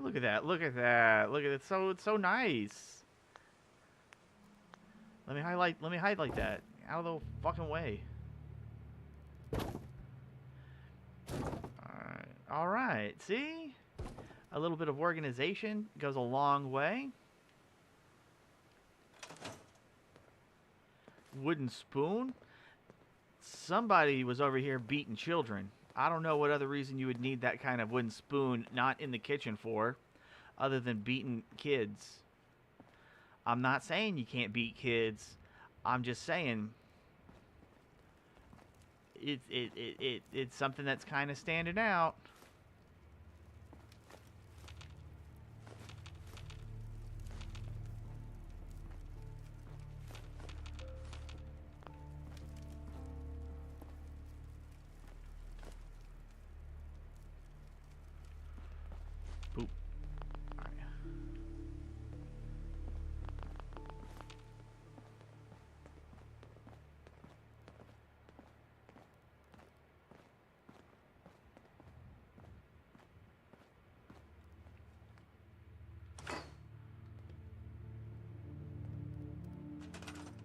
Look at that. Look at that. Look at it. It's so nice. Let me highlight that. Out of the fucking way. All right. See? A little bit of organization goes a long way. Wooden spoon. Somebody was over here beating children. I don't know what other reason you would need that kind of wooden spoon not in the kitchen for, other than beating kids. I'm not saying you can't beat kids. I'm just saying it's something that's kind of standing out. Boop. All right.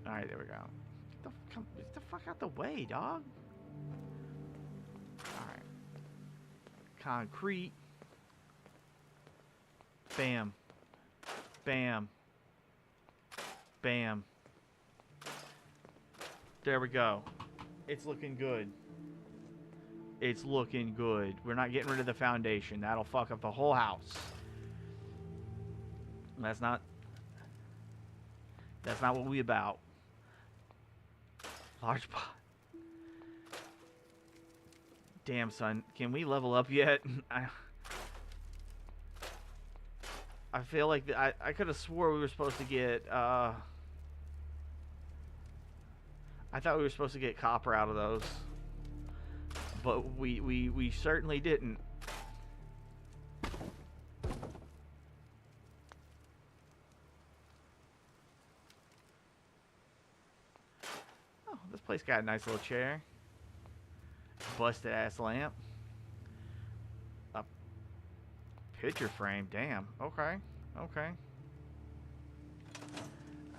All right, there we go. Get the fuck out the way, dog. All right. Concrete. Bam. Bam. Bam. There we go. It's looking good. It's looking good. We're not getting rid of the foundation. That'll fuck up the whole house. That's not what we about. Large pot. Damn, son. Can we level up yet? I feel like I could have swore we were supposed to get I thought we were supposed to get copper out of those, but we certainly didn't. Oh, this place got a nice little chair. Busted ass lamp. A picture frame. Damn. Okay. Okay.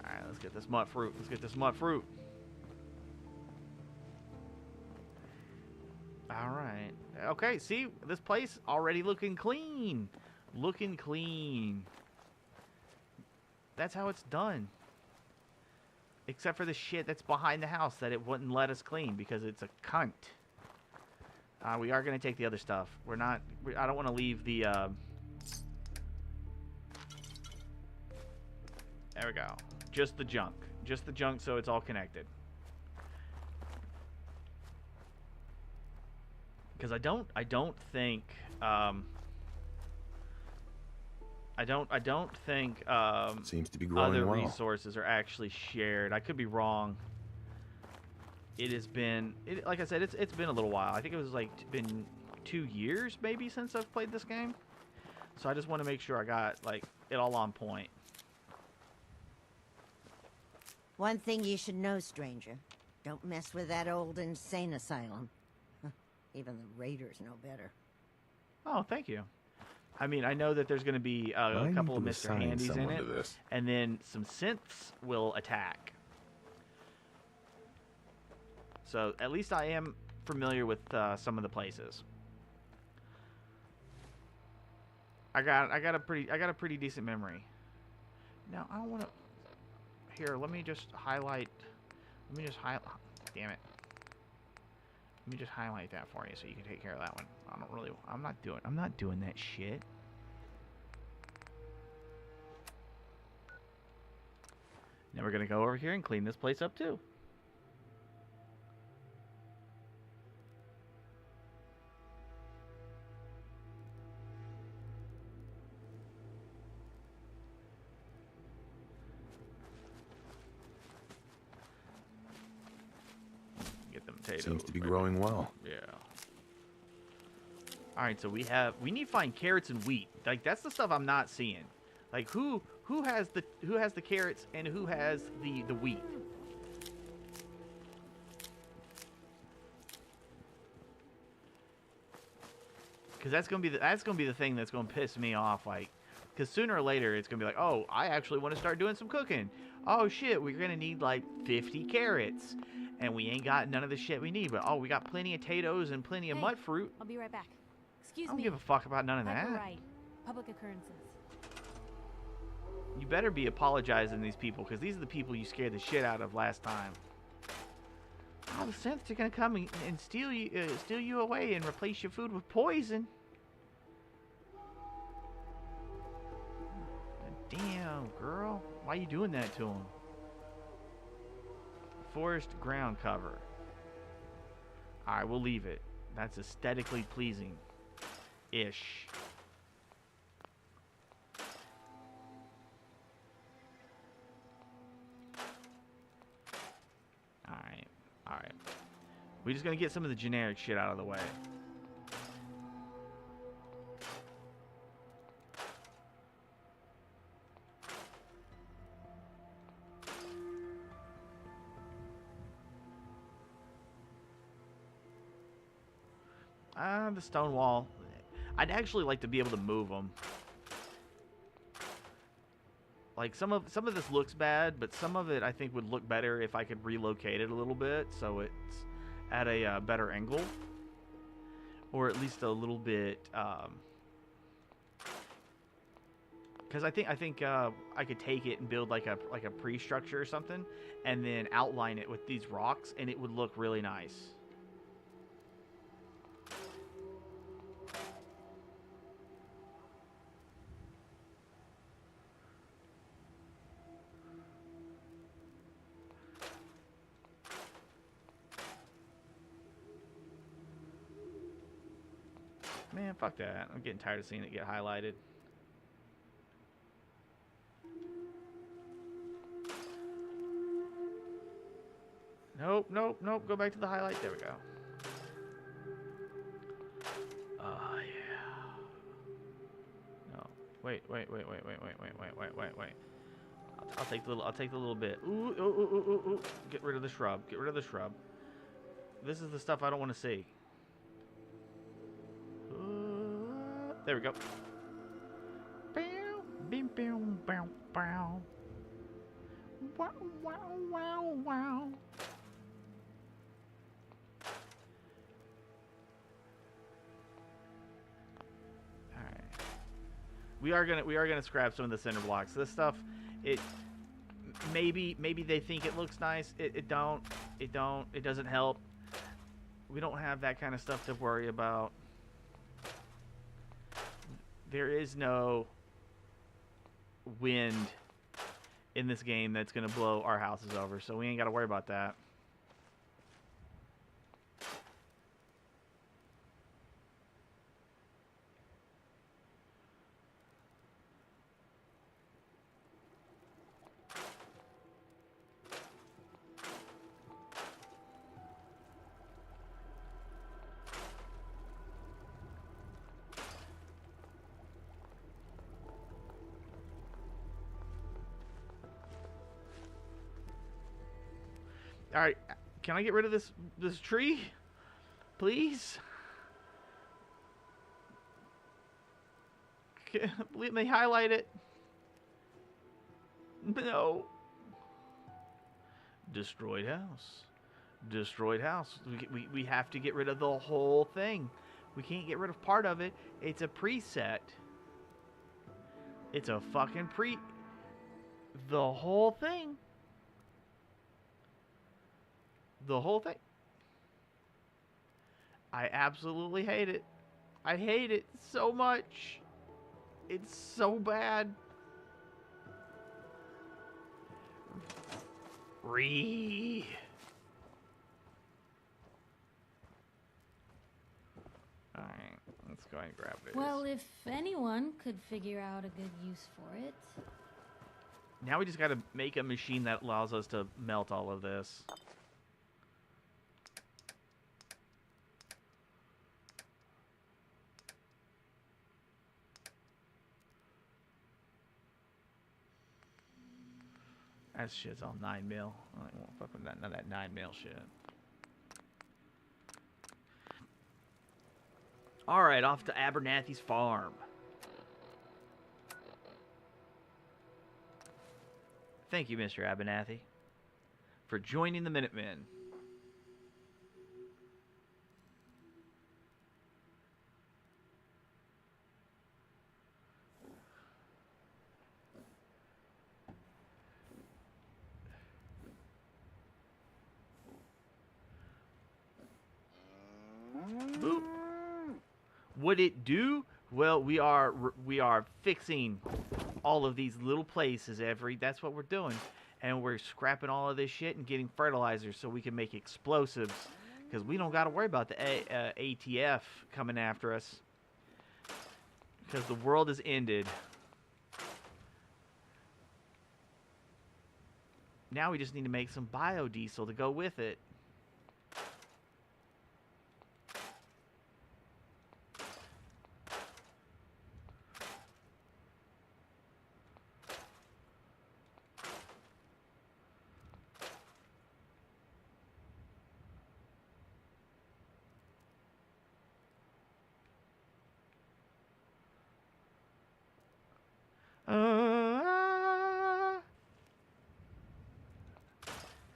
Alright, let's get this mud fruit. Let's get this mud fruit. Alright. Okay, see? This place already looking clean. Looking clean. That's how it's done. Except for the shit that's behind the house that it wouldn't let us clean because it's a cunt. We are going to take the other stuff. We're not... I don't want to leave the... There we go. Just the junk. Just the junk so it's all connected. Because I don't think... I don't think seems to be growing other well. resources are actually shared. I could be wrong. It has been, like I said, it's been a little while. I think it was like been 2 years maybe since I've played this game. So I just want to make sure I got like it all on point. One thing you should know, stranger. Don't mess with that old insane asylum. Even the raiders know better. Oh, thank you. I mean, I know that there's going to be a couple of Mr. Handies in it, and then some synths will attack. So at least I am familiar with some of the places. I got a pretty decent memory. Now I don't want to. Here, let me just highlight. Let me just highlight. Damn it. Let me just highlight that for you so you can take care of that one. I'm not doing that shit. Now we're gonna go over here and clean this place up too. Get them potatoes. Seems to be growing well. Yeah. All right, so we need to find carrots and wheat. Like that's the stuff I'm not seeing. Like who has the carrots and who has the wheat? Because that's gonna be the thing that's gonna piss me off. Like, because sooner or later it's gonna be like, oh, I actually want to start doing some cooking. Oh shit, we're gonna need like 50 carrots, and we ain't got none of the shit we need. But oh, we got plenty of potatoes and plenty of Hey, mud fruit. I'll be right back. Excuse I don't me. give a fuck about none of Piper that. Wright, public occurrences. You better be apologizing to these people, because these are the people you scared the shit out of last time. Oh, the synths are gonna come and steal you away and replace your food with poison. Damn, girl, why are you doing that to them? Forest ground cover. All right, we'll leave it. That's aesthetically pleasing, ish. Alright. We're just gonna get some of the generic shit out of the way. The stone wall. I'd actually like to be able to move them. Like some of this looks bad, but some of it I think would look better if I could relocate it a little bit so it's at a better angle, or at least a little bit. Because I think I could take it and build like a pre-structure or something, and then outline it with these rocks, and it would look really nice. Man, fuck that. I'm getting tired of seeing it get highlighted. Nope. Go back to the highlight. There we go. Oh, yeah. No. Wait. I'll take the little bit. Ooh. Get rid of the shrub. This is the stuff I don't want to see. There we go. Wow. Alright. We are gonna scrap some of the cinder blocks. This stuff, maybe they think it looks nice. It doesn't help. We don't have that kind of stuff to worry about. There is no wind in this game that's going to blow our houses over, so we ain't got to worry about that. All right, can I get rid of this tree, please? Let me highlight it. No. Destroyed house. We have to get rid of the whole thing. We can't get rid of part of it. It's a preset. It's a fucking the whole thing. The whole thing. I absolutely hate it. I hate it so much. It's so bad. Alright, let's go ahead and grab this. Well, if anyone could figure out a good use for it. Now we just gotta make a machine that allows us to melt all of this. That shit's all 9 mil. I won't fuck with none of that 9 mil shit. All right, off to Abernathy's farm. Thank you, Mr. Abernathy, for joining the Minutemen. Boop. What it do? Well, we are fixing all of these little places. That's what we're doing, and we're scrapping all of this shit and getting fertilizer so we can make explosives, because we don't got to worry about the ATF coming after us, because the world has ended. Now we just need to make some biodiesel to go with it.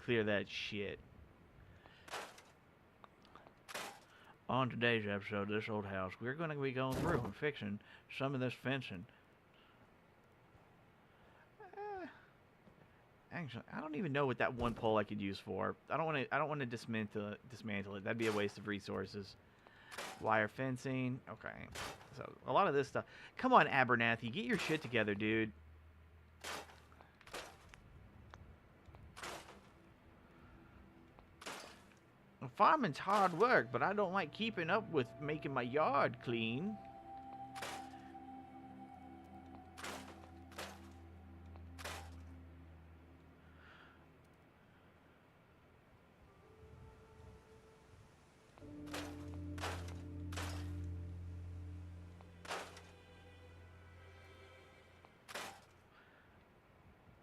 Clear that shit. On today's episode of This Old House, we're going to be going through and fixing some of this fencing. Actually, I don't even know what that one pole I could use for. I don't want to dismantle it. That'd be a waste of resources. Wire fencing. Okay. So a lot of this stuff. Come on, Abernathy, get your shit together, dude. Farming's hard work, but I don't like keeping up with making my yard clean.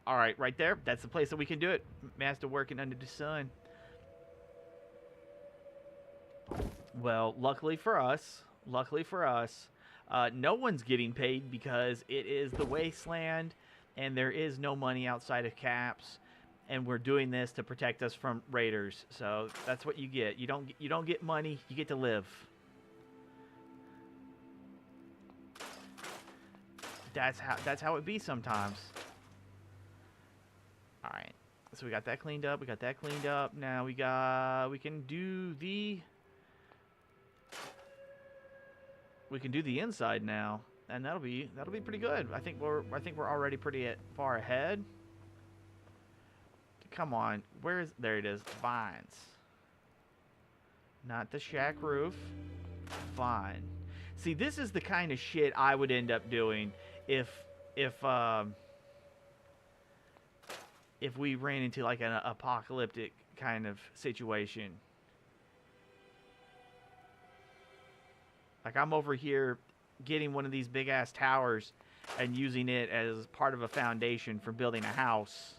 All right, right there. That's the place that we can do it. Master working under the sun. Well, luckily for us, no one's getting paid because it is the Wasteland, and there is no money outside of caps, and we're doing this to protect us from raiders. So that's what you get. You don't get money. You get to live. That's how it be sometimes. All right. So we got that cleaned up. Now we can do the inside now, and that'll be pretty good. I think we're already pretty far ahead. Come on, there it is, vines. Not the shack roof. Vine. See, this is the kind of shit I would end up doing if we ran into like an apocalyptic kind of situation. Like, I'm over here getting one of these big ass towers and using it as part of a foundation for building a house,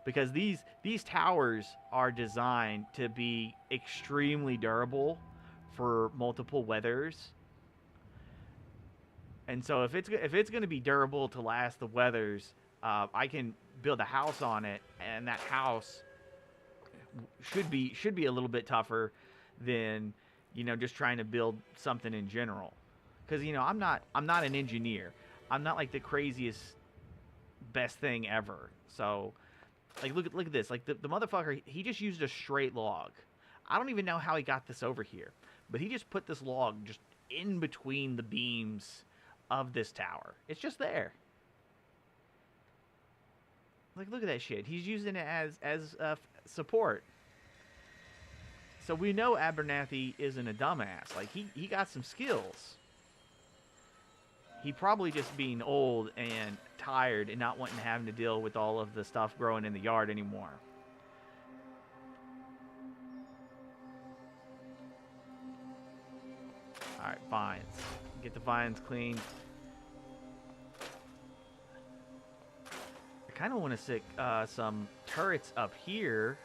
because these towers are designed to be extremely durable for multiple weathers. And so if it's going to be durable to last the weathers, I can build a house on it, and that house should be a little bit tougher than, you know, just trying to build something in general. Because, you know, I'm not an engineer. I'm not like the craziest best thing ever. So, like, look at this. Like, the motherfucker, he just used a straight log. I don't even know how he got this over here, but he just put this log just in between the beams of this tower. It's just there. Like, look at that shit. He's using it as support. So we know Abernathy isn't a dumbass. Like, he got some skills. He probably just being old and tired and not wanting to have to deal with all of the stuff growing in the yard anymore. Alright, vines. Get the vines cleaned. I kind of want to stick some turrets up here,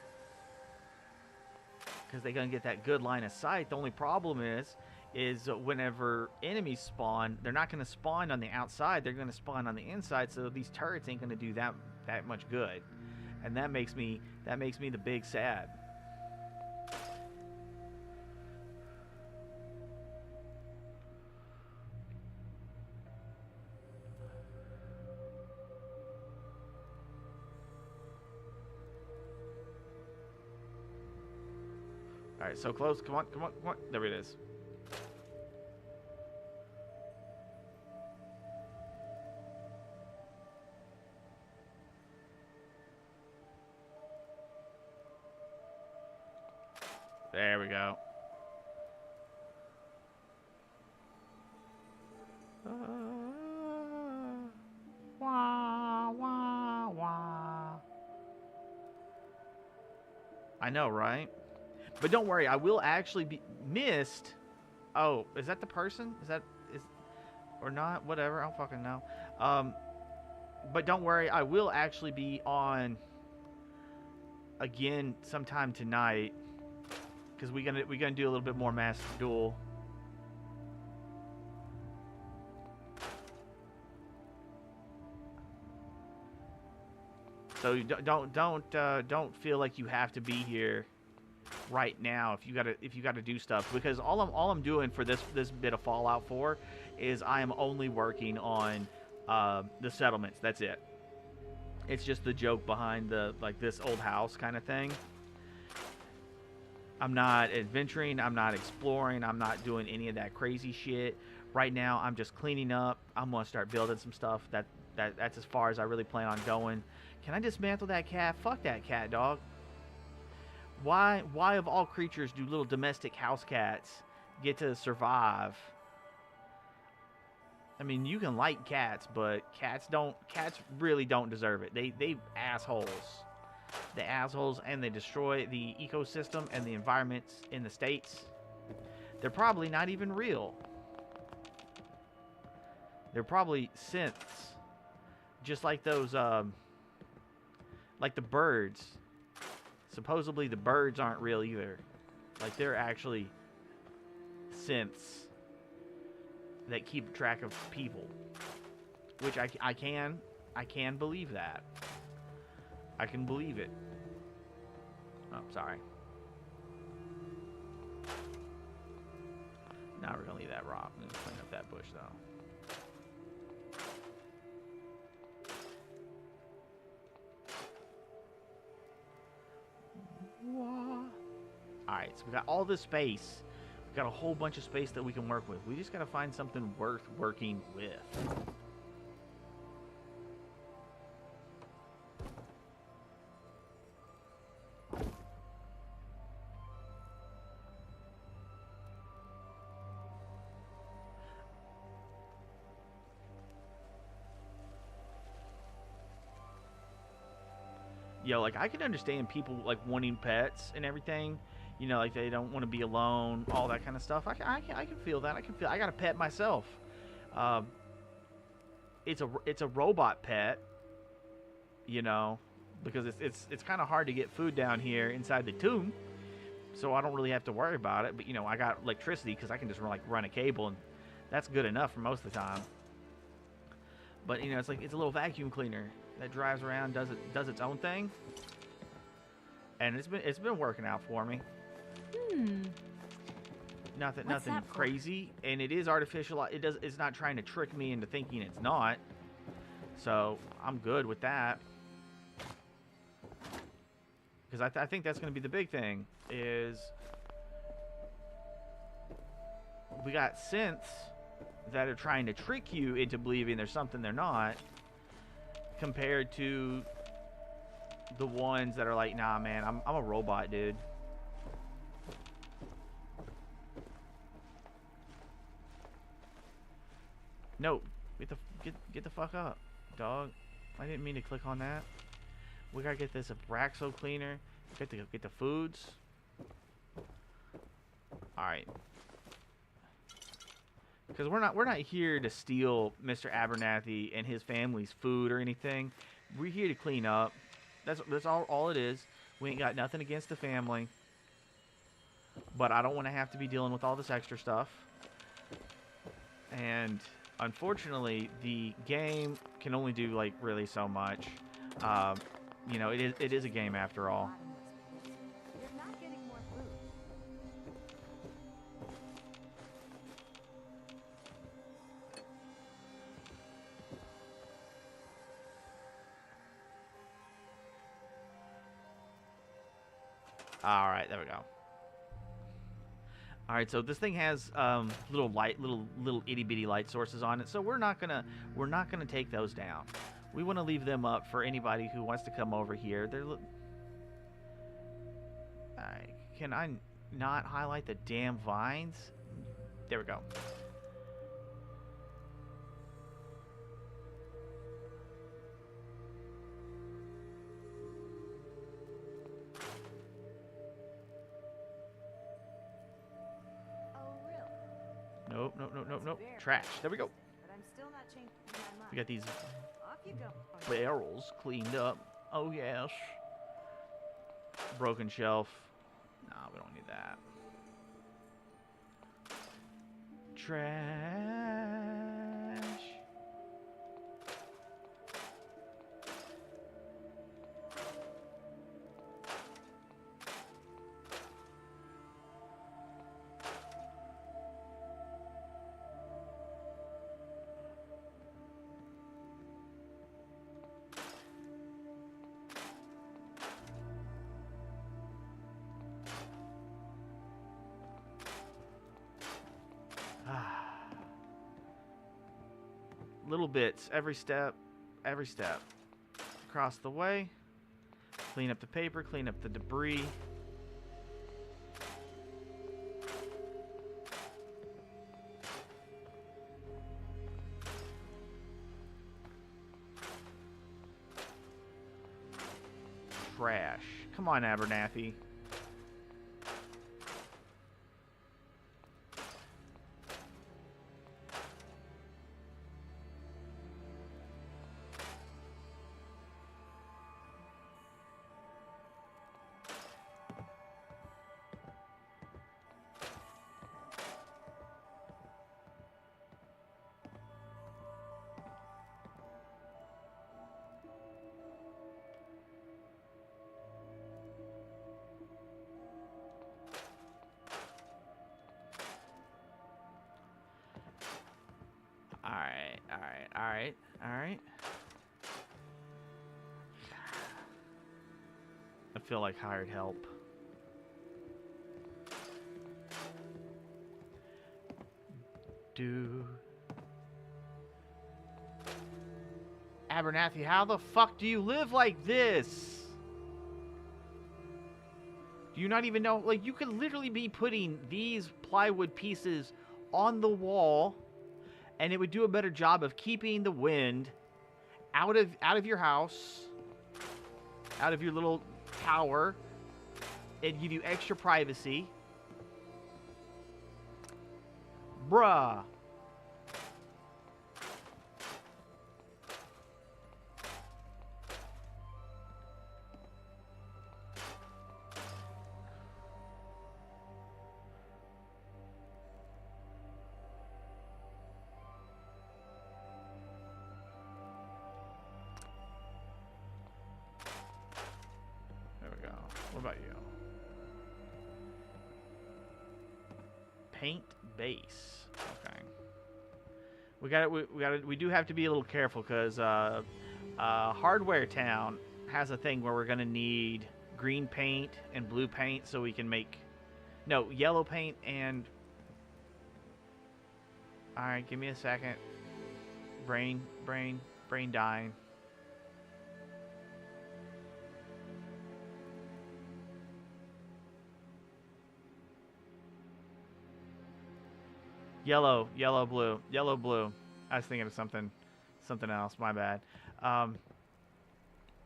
because they're going to get that good line of sight. The only problem is is whenever enemies spawn, they're not going to spawn on the outside. They're going to spawn on the inside. So these turrets ain't going to do that much good, and that makes me the big sad. All right, so close. Come on, come on, come on. There it is. There we go. Wah, wah, wah. I know, right? But don't worry, I will actually be missed. Oh, is that the person? Is or not? Whatever, I don't fucking know. But don't worry, I will actually be on again sometime tonight, because we're gonna do a little bit more Master Duel. So don't feel like you have to be here right now if you gotta do stuff, because all I'm doing for this bit of Fallout 4 is I am only working on the settlements. That's it. It's just the joke behind the this old house kind of thing. I'm not adventuring, I'm not exploring, I'm not doing any of that crazy shit. Right now I'm just cleaning up. I'm gonna start building some stuff. That's as far as I really plan on going. Can I dismantle that cat? Fuck that cat, dog. Why of all creatures do little domestic house cats get to survive? I mean, you can like cats, but cats really don't deserve it. They assholes. The assholes, and they destroy the ecosystem and the environments in the States. They're probably not even real. They're probably synths. Just like those like the birds. Supposedly the birds aren't real either. Like, they're actually synths that keep track of people. Which I can believe that. I can believe it. Oh, sorry. Not we're gonna leave that rock. I'm gonna clean up that bush though. Alright, so we got all this space. We got a whole bunch of space that we can work with. We just gotta find something worth working with. Yo, like, I can understand people, like, wanting pets and everything. You know, like, they don't want to be alone, all that kind of stuff. I can feel that. I got a pet myself. It's a robot pet, you know, because it's kind of hard to get food down here inside the tomb. So I don't really have to worry about it. But, you know, I got electricity because I can just, run a cable, and that's good enough for most of the time. But, you know, it's a little vacuum cleaner that drives around, does its own thing, and it's been working out for me. Nothing crazy, and it is artificial. It's not trying to trick me into thinking it's not. So I'm good with that, because I think that's going to be the big thing. Is we got synths that are trying to trick you into believing there's something they're not, compared to the ones that are like, nah, man, I'm a robot, dude. No, get the fuck up, dog. I didn't mean to click on that. We gotta get this Abraxo cleaner. Get the foods. All right. Because we're not here to steal Mr. Abernathy and his family's food or anything. We're here to clean up. That's all it is. We ain't got nothing against the family. But I don't want to have to be dealing with all this extra stuff. And unfortunately, the game can only do like really so much. You know, it is a game after all. You're not getting more food. All right, there we go. All right, so this thing has little itty bitty light sources on it, so we're not gonna take those down. We want to leave them up for anybody who wants to come over here. All right, can I not highlight the damn vines? There we go. Oh, really? Nope, nope, nope, nope, nope. Very Trash. There we go. But I'm still not changing my mind. We got these Off you go. barrels cleaned up. Oh, yes. Broken shelf. No, we don't need that. Trash. Little bits, every step, across the way. Clean up the paper, clean up the debris. Trash. Come on, Abernathy. Alright. I feel like hired help. Abernathy, how the fuck do you live like this? Do you not even know? Like, you could literally be putting these plywood pieces on the wall, and it would do a better job of keeping the wind out of your house, out of your little tower. It'd give you extra privacy. Bruh. What about you? Paint base. Okay. We do have to be a little careful because Hardware Town has a thing where we're gonna need green paint and blue paint so we can make yellow paint and. All right, give me a second. Brain dying. Yellow, blue. I was thinking of something else. My bad.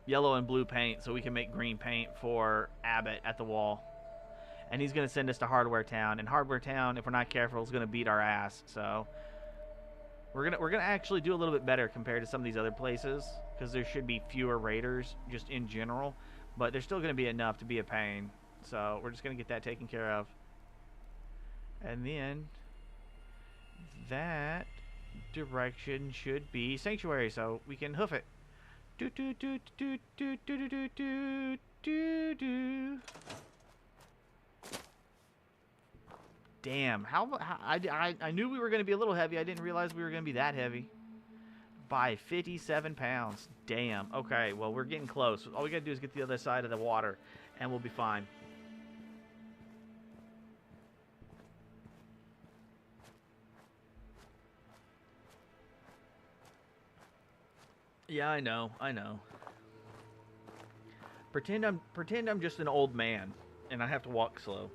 Yellow and blue paint, so we can make green paint for Abbott at the wall. And he's gonna send us to Hardware Town. And Hardware Town, if we're not careful, is gonna beat our ass. So we're gonna actually do a little bit better compared to some of these other places, because there should be fewer raiders just in general. But there's still gonna be enough to be a pain. So we're just gonna get that taken care of. And then that direction should be sanctuary, so we can hoof it. Do do do do do do do do do do. Damn, I knew we were going to be a little heavy. I didn't realize we were going to be that heavy. By 57 pounds. Damn. Okay, well, we're getting close. All we got to do is get the other side of the water, and we'll be fine. Yeah, I know. Pretend I'm just an old man, and I have to walk slow.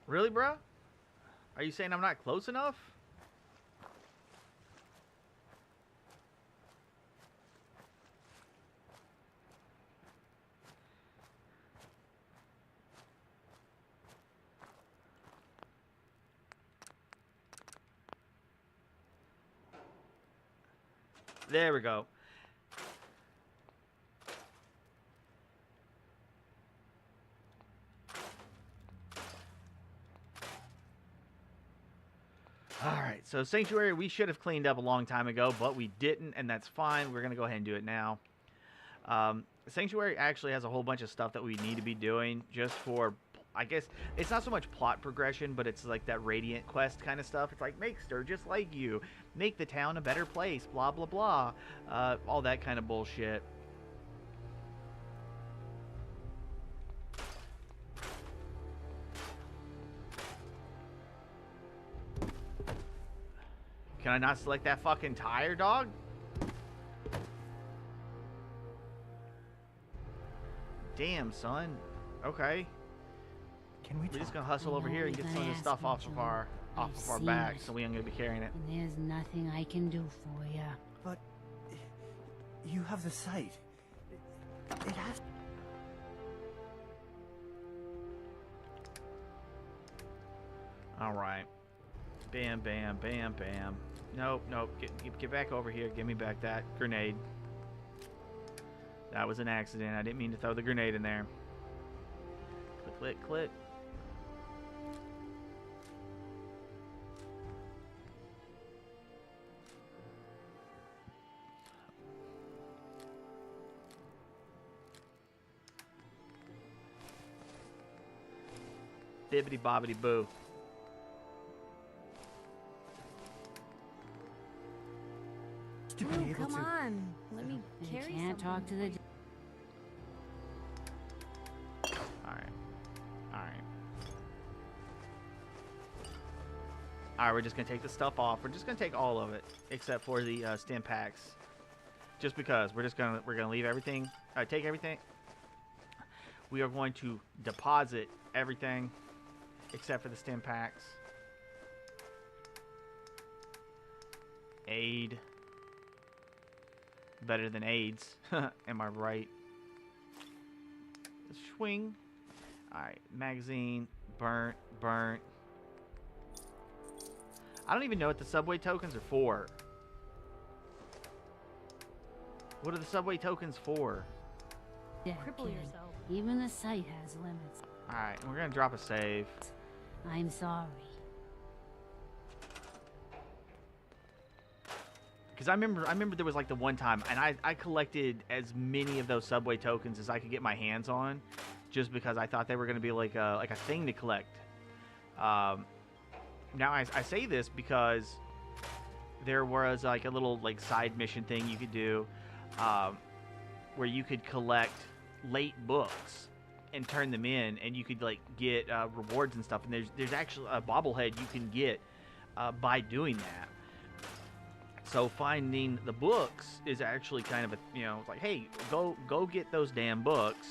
Really, bro? Are you saying I'm not close enough? There we go. Alright, so Sanctuary we should have cleaned up a long time ago, but we didn't, and that's fine. We're going to go ahead and do it now. Sanctuary actually has a whole bunch of stuff that we need to be doing just for, I guess, it's not so much plot progression, but it's like that Radiant quest kind of stuff. It's like, make Sturgis like you, make the town a better place, blah, blah, blah. All that kind of bullshit. Can I not select that fucking tire, dog? Damn, son. Okay. Can we We're just gonna hustle over here and get some of this stuff off of our back, so we ain't gonna be carrying it. And there's nothing I can do for you. But you have the sight. It has. All right. Bam, bam, bam, bam. Nope, nope. Get back over here. Give me back that grenade. That was an accident. I didn't mean to throw the grenade in there. Click, click, click. Bibbity bobbity boo. To be Oh, able come to. on. Let me You carry can't talk to the... Alright. Alright. Alright, we're just gonna take the stuff off. We're just gonna take all of it, except for the stim packs. Just because we're gonna leave everything. Take everything. We are going to deposit everything, except for the stim packs. Aid. Better than AIDS. Am I right? Swing. Alright, magazine. Burnt. Burnt. I don't even know what the subway tokens are for. What are the subway tokens for? Yeah, Cripple kid. yourself. Even the site has limits. Alright, we're gonna drop a save. I'm sorry. Because I remember there was like the one time, and I collected as many of those subway tokens as I could get my hands on, just because I thought they were going to be like a thing to collect. Now I say this because there was like a little like side mission thing you could do, where you could collect late books and turn them in, and you could like get rewards and stuff. And there's actually a bobblehead you can get by doing that. So finding the books is actually kind of a, it's like, hey, go get those damn books,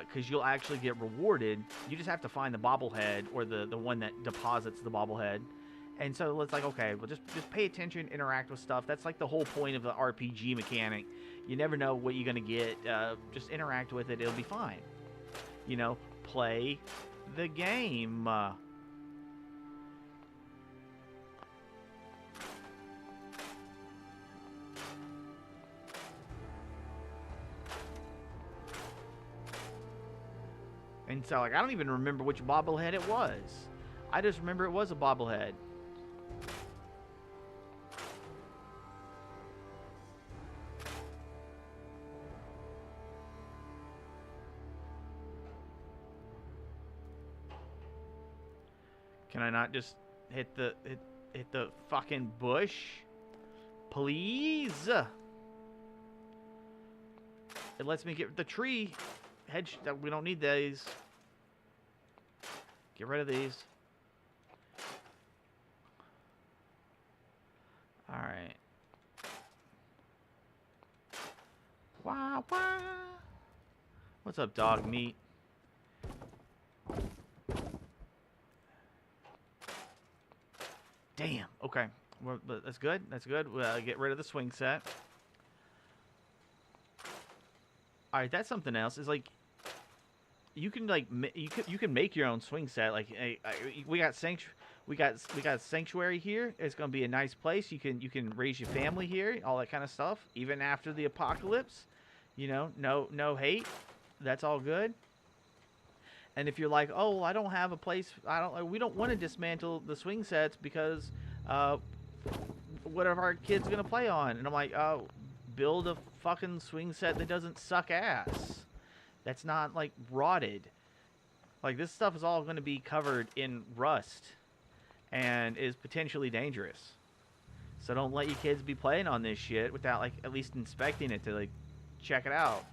because you'll actually get rewarded. You just have to find the bobblehead, or the one that deposits the bobblehead. And so it's like, okay, well, just pay attention, interact with stuff. That's like the whole point of the RPG mechanic. You never know what you're gonna get. Just interact with it; it'll be fine. Play the game. And so, like, I don't even remember which bobblehead it was. I just remember it was a bobblehead. Can I not just hit the fucking bush? Please? It lets me get the tree. We don't need these. Get rid of these. Alright. Wah, wah. What's up, dog meat? Damn. Okay. That's good. That's good. We'll get rid of the swing set. All right, that's something else. Is like, you can like you can make your own swing set. Like, we got sanctuary here. It's gonna be a nice place. You can raise your family here, all that kind of stuff. Even after the apocalypse, no hate. That's all good. And if you're like, oh, I don't have a place, we don't want to dismantle the swing sets because what are our kids gonna play on? And I'm like, oh, build a fucking swing set that doesn't suck ass. That's not like rotted. Like, this stuff is all going to be covered in rust and is potentially dangerous. So don't let your kids be playing on this shit without like at least inspecting it to like check it out.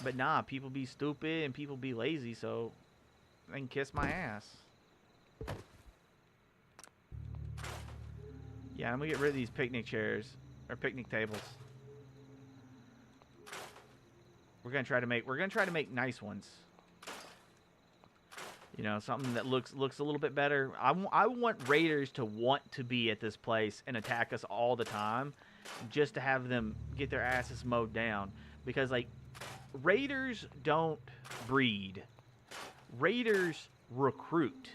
But nah, people be stupid and people be lazy, so they can kiss my ass. Yeah, I'm gonna get rid of these picnic chairs or picnic tables. We're gonna try to make nice ones. Something that looks a little bit better. I want raiders to want to be at this place and attack us all the time, just to have them get their asses mowed down. Because like, raiders don't breed. Raiders recruit.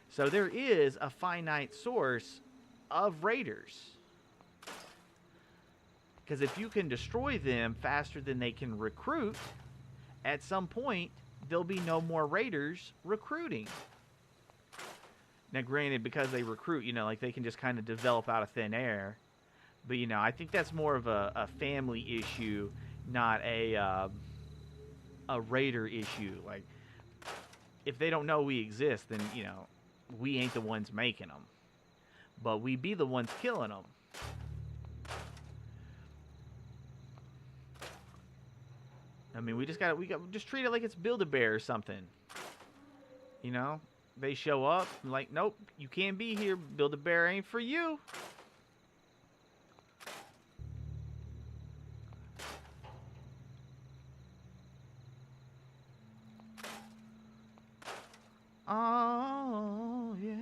So there is a finite source of raiders. Because if you can destroy them faster than they can recruit, at some point, there'll be no more raiders recruiting. Now, granted, because they recruit, like they can just kind of develop out of thin air. But, I think that's more of a family issue, not a raider issue. Like, if they don't know we exist, then, we ain't the ones making them. But we be the ones killing them. I mean, we just treat it like it's Build-A-Bear or something. They show up, and like, nope, you can't be here. Build-A-Bear ain't for you. Oh yeah.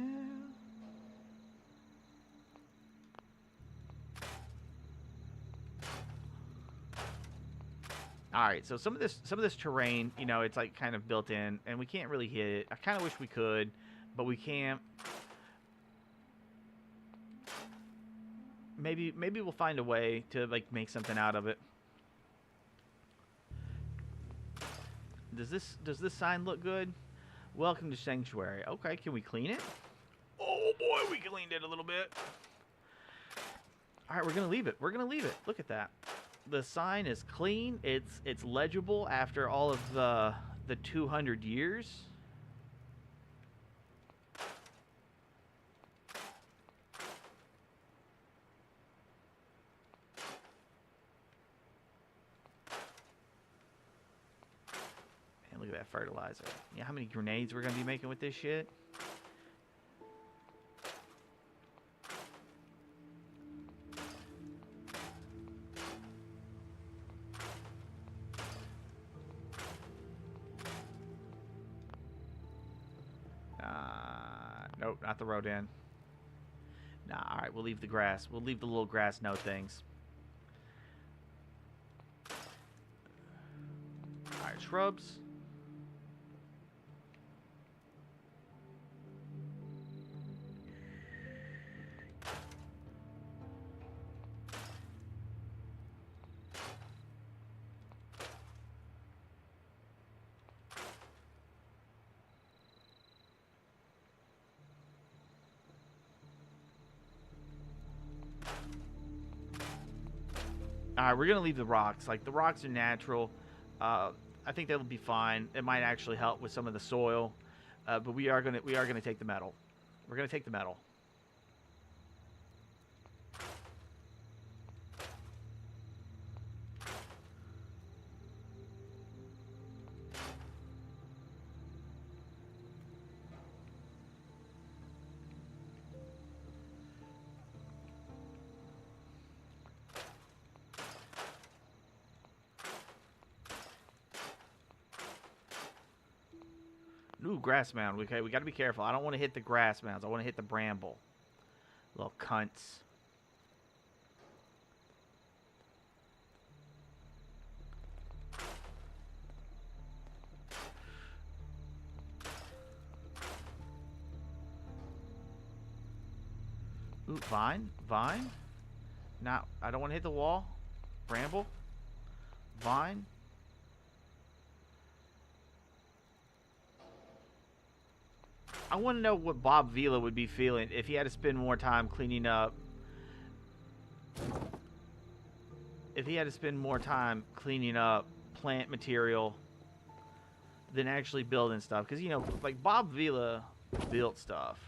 All right, so some of this terrain, it's like kind of built in, and we can't really hit it. I kind of wish we could, but we can't. Maybe we'll find a way to like make something out of it. Does this sign look good? Welcome to Sanctuary. Okay, can we clean it? Oh boy, we cleaned it a little bit. All right, we're gonna leave it. Look at that. The sign is clean. It's legible after all of the 200 years. And look at that fertilizer. Yeah, how many grenades we're gonna be making with this shit? Nope, not the rodent. Nah, alright, we'll leave the grass. We'll leave the little grass note things. Alright, shrubs. Alright, we're gonna leave the rocks. Like, the rocks are natural. I think that'll be fine. It might actually help with some of the soil. But we are gonna take the metal. We're gonna take the metal. Ooh, grass mound. Okay, we got to be careful. I don't want to hit the grass mounds. I want to hit the bramble. Little cunts. Ooh, vine. Vine. Now, I don't want to hit the wall. Bramble. Vine. I want to know what Bob Vila would be feeling if he had to spend more time cleaning up. If he had to spend more time cleaning up plant material than actually building stuff. Because, you know, like Bob Vila built stuff.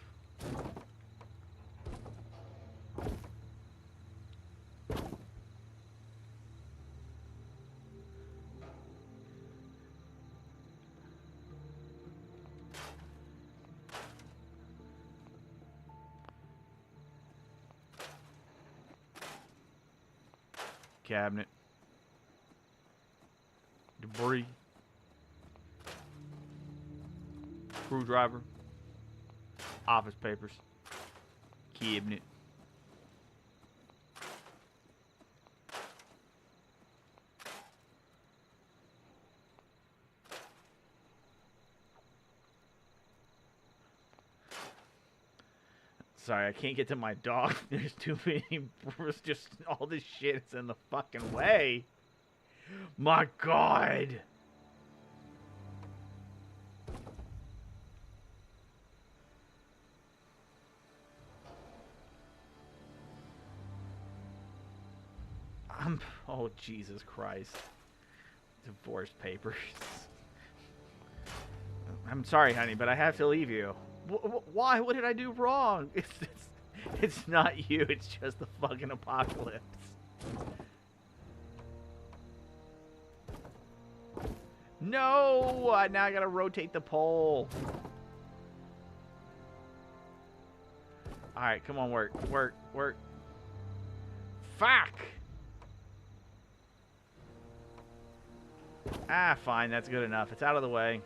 Cabinet. Debris. Screwdriver. Office papers. Cabinet. Sorry, I can't get to my dog. There's too many. Just all this shit is in the fucking way. My God. Oh, Jesus Christ. Divorce papers. I'm sorry, honey, but I have to leave you. Why? What did I do wrong? It's not you. It's just the fucking apocalypse. No! Now I gotta rotate the pole. Alright, come on, work. Work. Work. Fuck! Ah, fine. That's good enough. It's out of the way.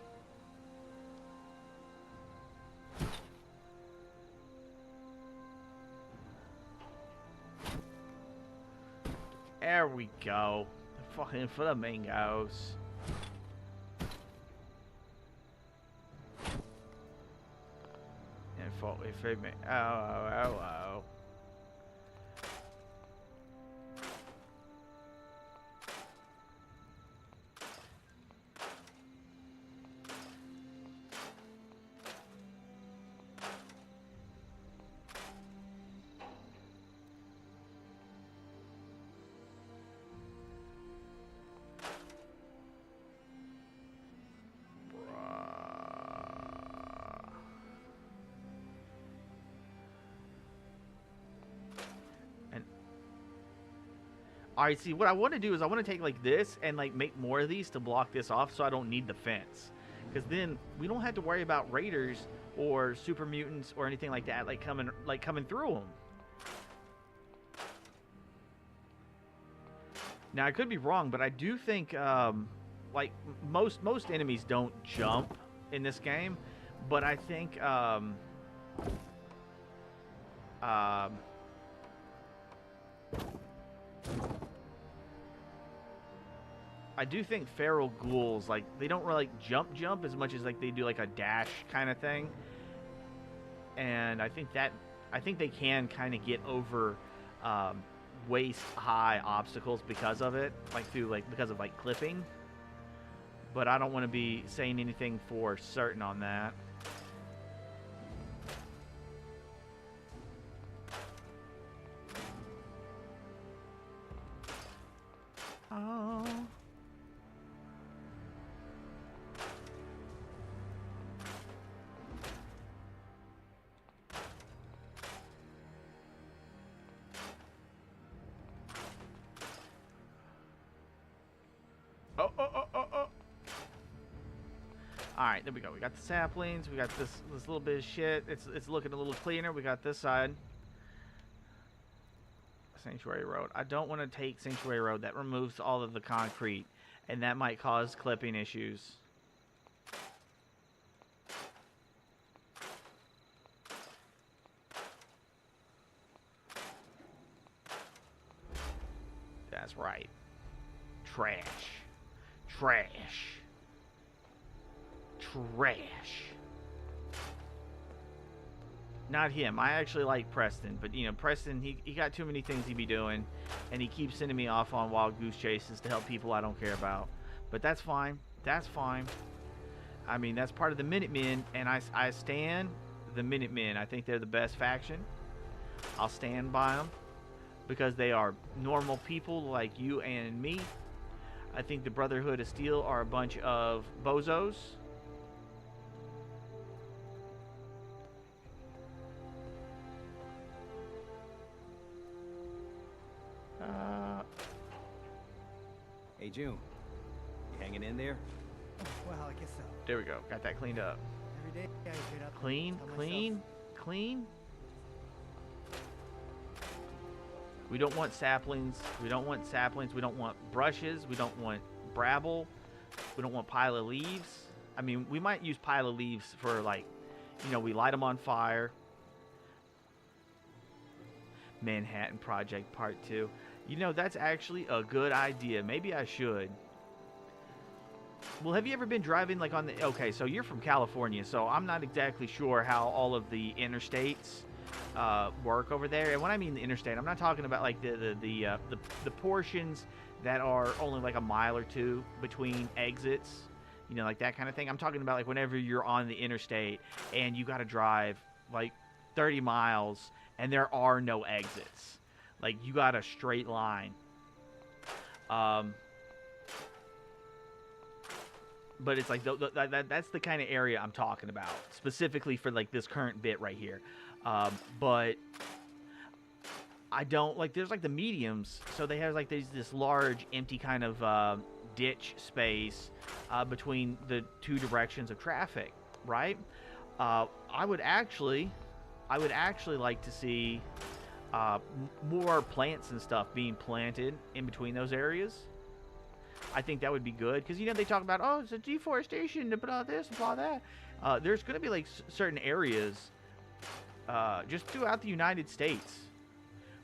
There we go. The fucking flamingos. And oh. Alright, see, what I want to do is I want to take, like, this and, like, make more of these to block this off so I don't need the fence. Because then we don't have to worry about raiders or super mutants or anything like that, coming through them. Now, I could be wrong, but I do think, like, most enemies don't jump in this game. But I think, I do think feral ghouls, like, they don't really like jump as much as like they do like a dash kind of thing. And I think they can kind of get over waist high obstacles because of it, because of like clipping. But I don't want to be saying anything for certain on that. Oh. Alright, there we go. We got the saplings. We got this little bit of shit. It's looking a little cleaner. We got this side. Sanctuary Road. I don't want to take Sanctuary Road. That removes all of the concrete, and that might cause clipping issues. That's right. Trash. Trash. Trash. Not him. I actually like Preston, but you know, Preston, he got too many things he be doing, and he keeps sending me off on wild goose chases to help people I don't care about. But that's fine. That's fine. I mean, that's part of the Minutemen, and I stand the Minutemen. I think they're the best faction. I'll stand by them because they are normal people like you and me. I think the Brotherhood of Steel are a bunch of bozos. Hey, June. You hanging in there? Well, I guess so. There we go. Got that cleaned up. Every day I get up. and Clean, tell clean, myself, clean. We don't want saplings. We don't want saplings. We don't want brushes. We don't want brabble. We don't want pile of leaves. I mean, we might use pile of leaves for, like, you know, we light them on fire. Manhattan Project Part 2. You know, that's actually a good idea. Maybe I should. Well, have you ever been driving, like, on the... Okay, so you're from California, so I'm not exactly sure how all of the interstates work over there. And when I mean the interstate, I'm not talking about, like, the portions that are only, like, a mile or two between exits. You know, like that kind of thing. I'm talking about, like, whenever you're on the interstate and you got to drive, like, 30 miles and there are no exits. Like, you got a straight line. But it's like, that's the kind of area I'm talking about. Specifically for, like, this current bit right here. But I don't, like, there's, like, the mediums. So they have, like, this large, empty kind of ditch space between the two directions of traffic, right? I would actually like to see more plants and stuff being planted in between those areas. I think that would be good because, you know, they talk about, oh, it's a deforestation to blah this and blah that. There's going to be, like, certain areas just throughout the United States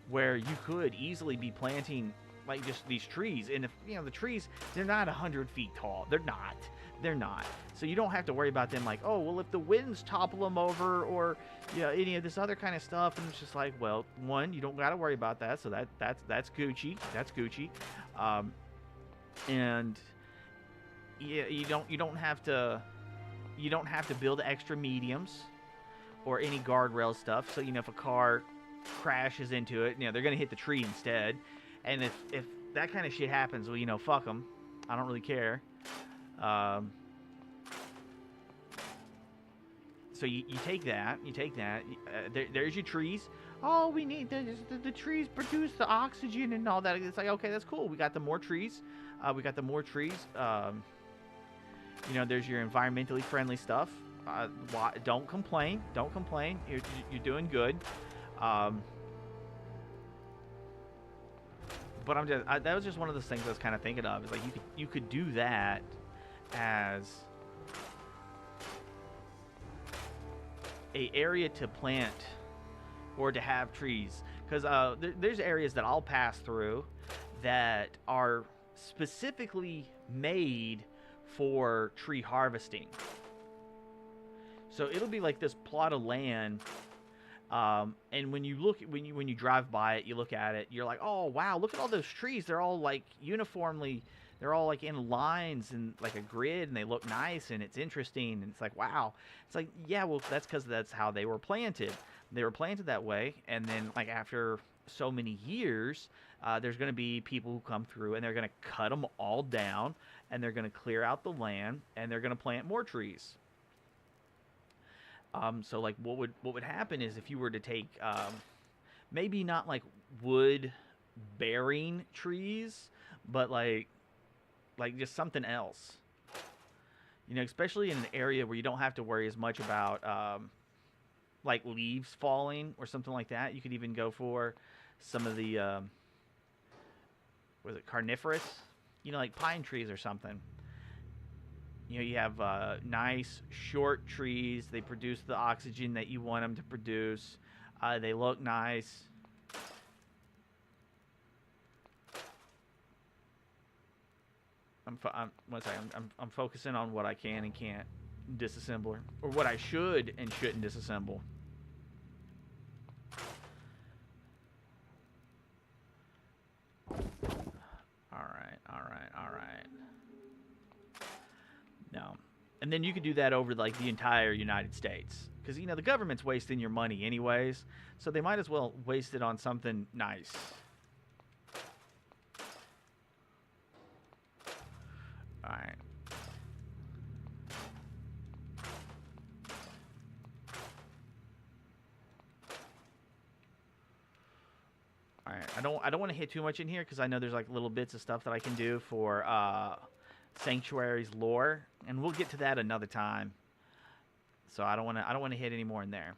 where you could easily be planting, like, just these trees. And if, you know, the trees, they're not 100 feet tall. They're not. So you don't have to worry about them like, oh, well, if the winds topple them over or, you know, any of this other kind of stuff. And it's just like, well, one, you don't got to worry about that. So that's Gucci. That's Gucci. And yeah, you don't have to build extra mediums or any guardrail stuff. So, you know, if a car crashes into it, you know, they're going to hit the tree instead. And if that kind of shit happens, well, you know, fuck them. I don't really care. So you take that. There's your trees. Oh, we need the trees produce the oxygen and all that. It's like, okay, that's cool. We got the more trees. You know, there's your environmentally friendly stuff. Don't complain. Don't complain. You're doing good. But that was just one of those things I was kind of thinking of. It's like you could do that as a area to plant or to have trees, because there's areas that I'll pass through that are specifically made for tree harvesting. So it'll be like this plot of land, and when you drive by it, you look at it, you're like, oh wow, look at all those trees. They're all like uniformly, they're all like in lines and like a grid, and they look nice, and it's interesting, and it's like, wow. It's like, yeah, well, that's because that's how they were planted. They were planted that way, and then like after so many years, there's going to be people who come through, and they're going to cut them all down, and they're going to clear out the land, and they're going to plant more trees. So like what would happen is if you were to take maybe not like wood bearing trees, but like just something else. You know, especially in an area where you don't have to worry as much about like leaves falling or something like that. You could even go for some of the was it carnivorous? You know, like pine trees or something. You know, you have nice short trees. They produce the oxygen that you want them to produce. They look nice. I'm focusing on what I can and can't disassemble, or what I should and shouldn't disassemble. All right. No. And then you could do that over like the entire United States, because you know the government's wasting your money anyways, so they might as well waste it on something nice. All right. All right. I don't want to hit too much in here because I know there's like little bits of stuff that I can do for Sanctuary's lore, and we'll get to that another time. So I don't want to hit any more in there.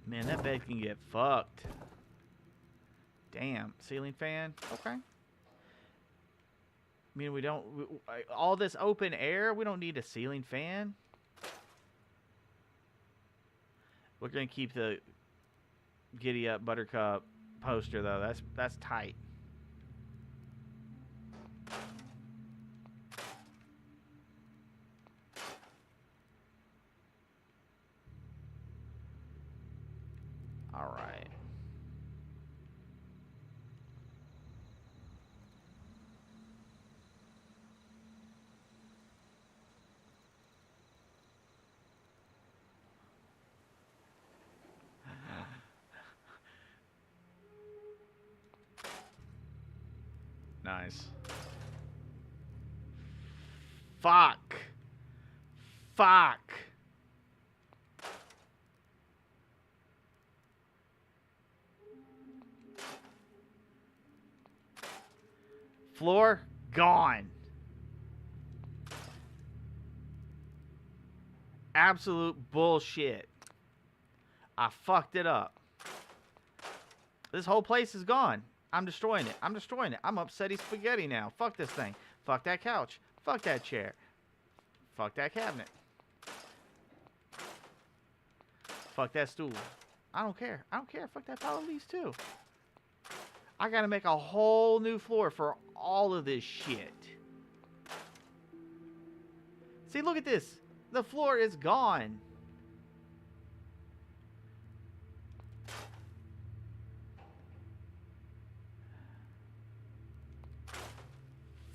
Man, that bed can get fucked. Damn. Ceiling fan? Okay. I mean, we don't... all this open air, we don't need a ceiling fan. We're going to keep the Giddy Up Buttercup poster, though. That's tight. All right. Nice. Fuck. Fuck. Floor gone. Absolute bullshit. I fucked it up. This whole place is gone. I'm destroying it. I'm destroying it. I'm upsetty spaghetti now. Fuck this thing. Fuck that couch. Fuck that chair. Fuck that cabinet. Fuck that stool. I don't care. I don't care. Fuck that pile of leaves too. I gotta make a whole new floor for all of this shit. See, look at this. The floor is gone.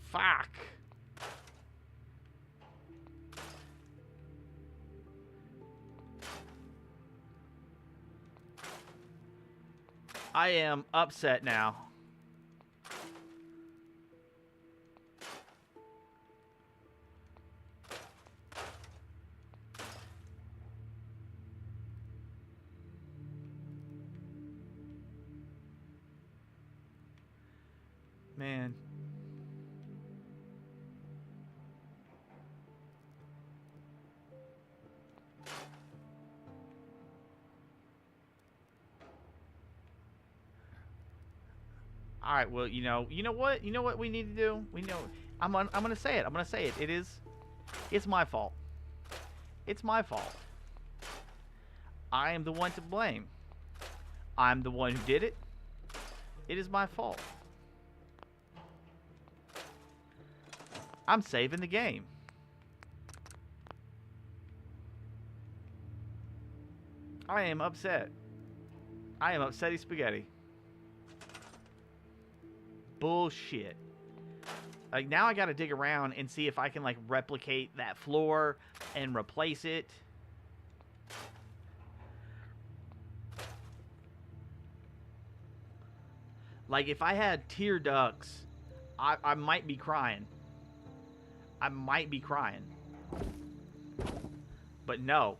Fuck. I am upset now. Man. All right. Well, you know what? You know what we need to do? I'm gonna say it. I'm gonna say it. It's my fault. It's my fault. I am the one to blame. I'm the one who did it. It is my fault. I'm saving the game. I am upset. I am upsetty spaghetti. Bullshit. Like, now I gotta dig around and see if I can, like, replicate that floor and replace it. Like, if I had tear ducts, I might be crying. I might be crying. But no.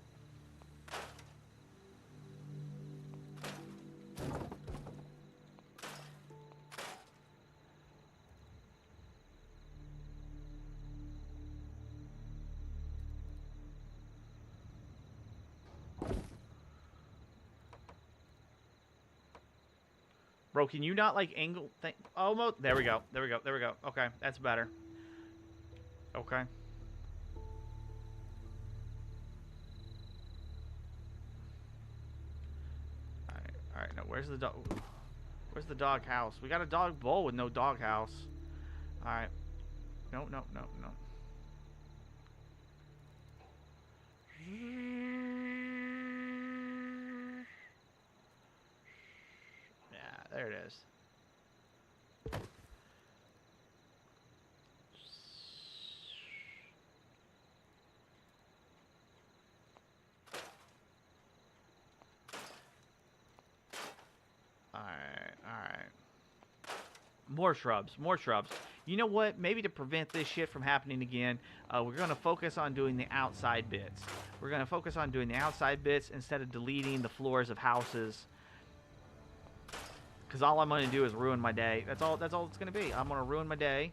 Bro, can you not, like, angle thing? Almost. There we go. There we go. There we go. Okay, that's better. Okay. Alright, alright. Now, where's the dog? Where's the dog house? We got a dog bowl with no dog house. Alright. No, no, no, no. Yeah, there it is. Alright. More shrubs, more shrubs. You know what? Maybe to prevent this shit from happening again, we're going to focus on doing the outside bits. We're going to focus on doing the outside bits instead of deleting the floors of houses. Because all I'm going to do is ruin my day. That's all it's going to be. I'm going to ruin my day.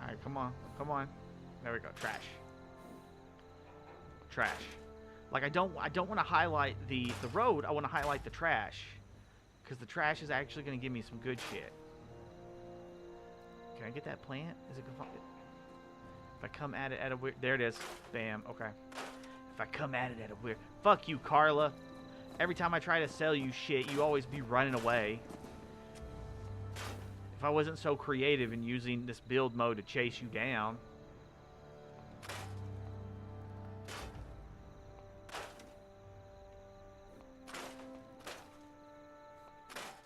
Alright, come on. Come on. There we go. Trash. Trash. Like, I don't want to highlight the road. I want to highlight the trash. Because the trash is actually going to give me some good shit. Can I get that plant? Is it gonna... If I come at it at a weird... There it is. Bam. Okay. If I come at it at a weird... Fuck you, Carla. Every time I try to sell you shit, you always be running away. If I wasn't so creative in using this build mode to chase you down...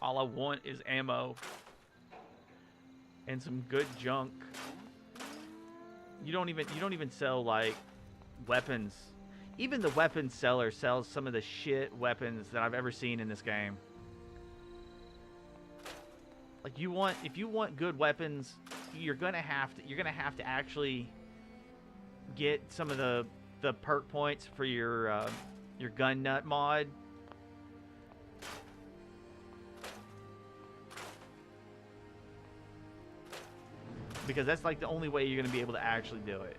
All I want is ammo and some good junk. You don't even sell, like, weapons. Even the weapons seller sells some of the shit weapons that I've ever seen in this game. Like, if you want good weapons, you're gonna have to actually get some of the perk points for your gun nut mod. Because that's, like, the only way you're going to be able to actually do it.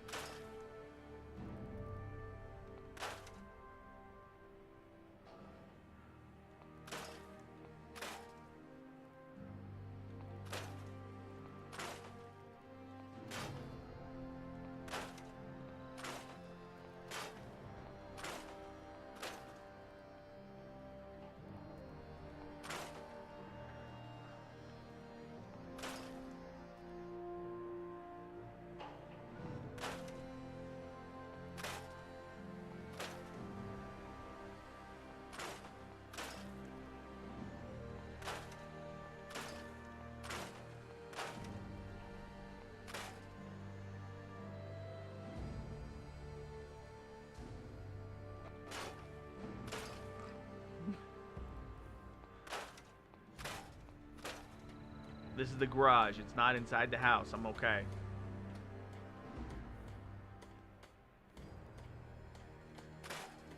This is the garage. It's not inside the house. I'm okay.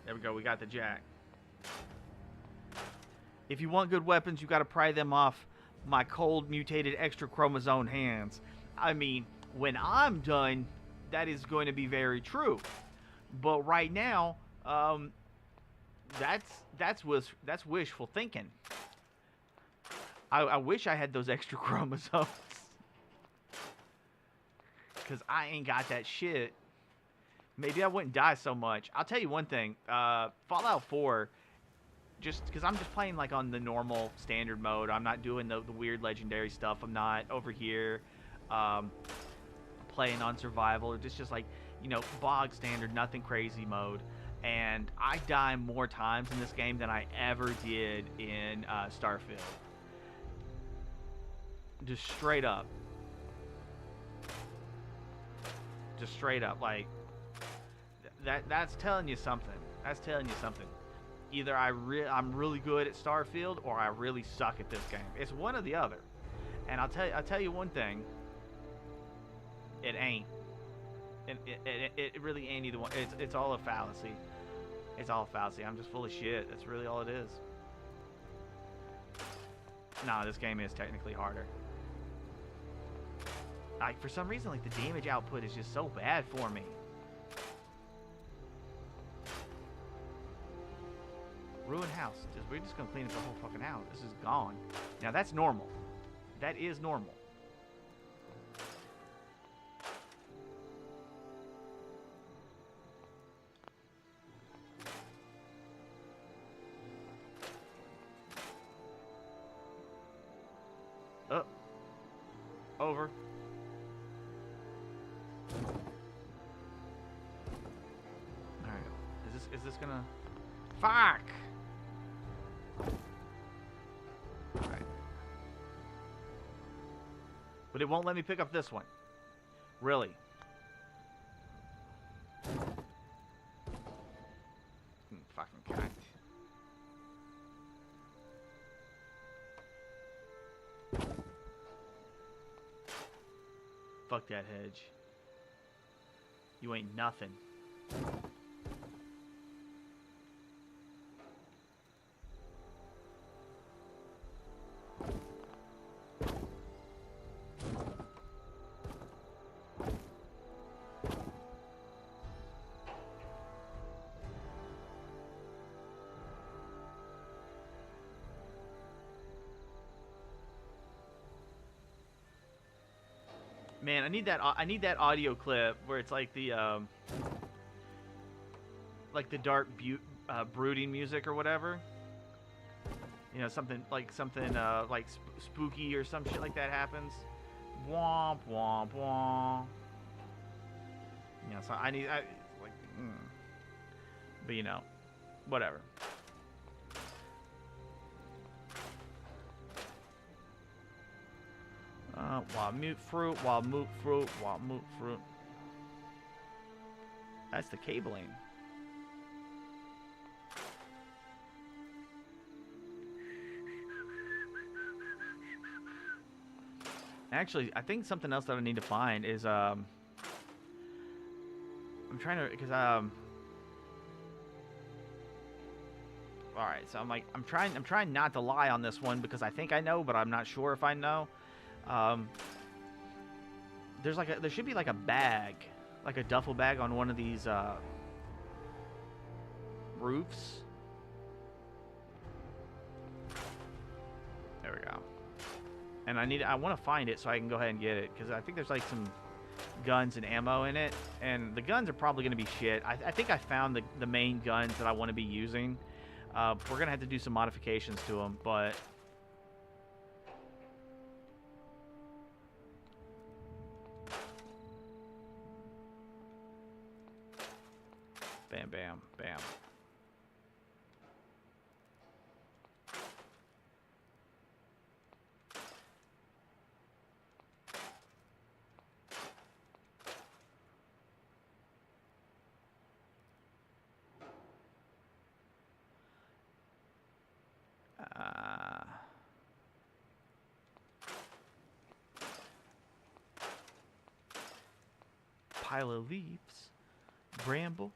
There we go. We got the jack. If you want good weapons, you got to pry them off my cold, mutated, extra chromosome hands. I mean, when I'm done, that is going to be very true. But right now, that's wishful thinking. I wish I had those extra chromosomes. Because I ain't got that shit. Maybe I wouldn't die so much. I'll tell you one thing. Fallout 4, just because I'm just playing like on the normal standard mode. I'm not doing the weird legendary stuff. I'm not over here playing on survival or just like, you know, bog standard, nothing crazy mode. And I die more times in this game than I ever did in Starfield. Just straight up. Just straight up, like that's telling you something. That's telling you something. Either I'm really good at Starfield, or I really suck at this game. It's one or the other. And I'll tell you one thing. It ain't. It really ain't either one. It's all a fallacy. It's all a fallacy. I'm just full of shit. That's really all it is. Nah, this game is technically harder. Like, for some reason, like, the damage output is just so bad for me. Ruined house. We're just gonna clean up the whole fucking house. This is gone. Now, that's normal. That is normal. Oh. Over. Alright. Is this gonna... Fuck! Alright. But it won't let me pick up this one. Really. Fucking cunt. Fuck that hedge. You ain't nothing. Man, I need that audio clip where it's like the dark brooding music or whatever. You know, something like spooky or some shit like that happens. Womp womp womp. You know, so but you know, whatever. Wild mute fruit, wild moot fruit, wild moot fruit. That's the cabling. Actually, I think something else that I need to find is I'm trying to, because all right, so I'm trying not to lie on this one because I think I know, but I'm not sure if I know. There should be like a bag, like a duffel bag on one of these roofs. There we go. And I want to find it so I can go ahead and get it, because I think there's like some guns and ammo in it, and the guns are probably going to be shit. I think I found the main guns that I want to be using. We're going to have to do some modifications to them, but bam, bam, bam. Pile of leaves, bramble.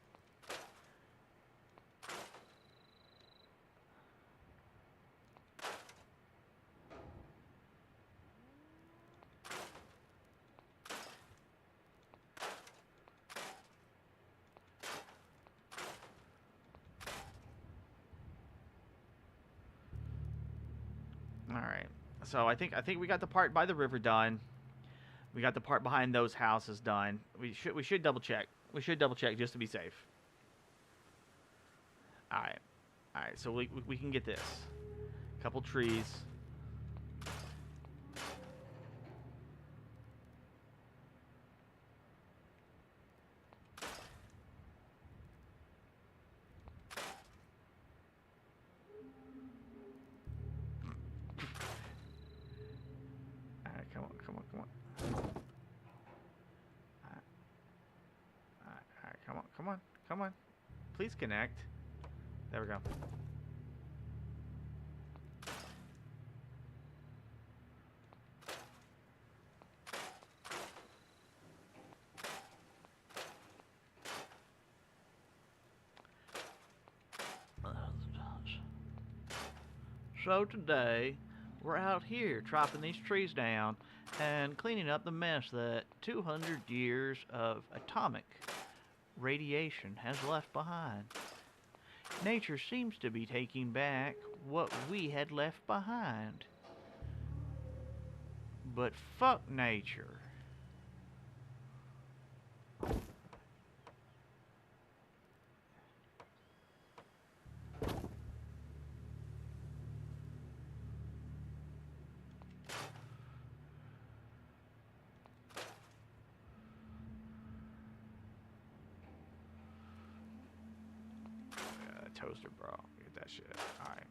So I think we got the part by the river done. We got the part behind those houses done. We should double check. We should double check just to be safe. All right. All right. So we can get this. Couple trees. Come on. Please connect. There we go. So today, we're out here chopping these trees down and cleaning up the mess that 200 years of atomic radiation has left behind. Nature seems to be taking back what we had left behind. But fuck nature. Toaster, bro. Get that shit. Alright.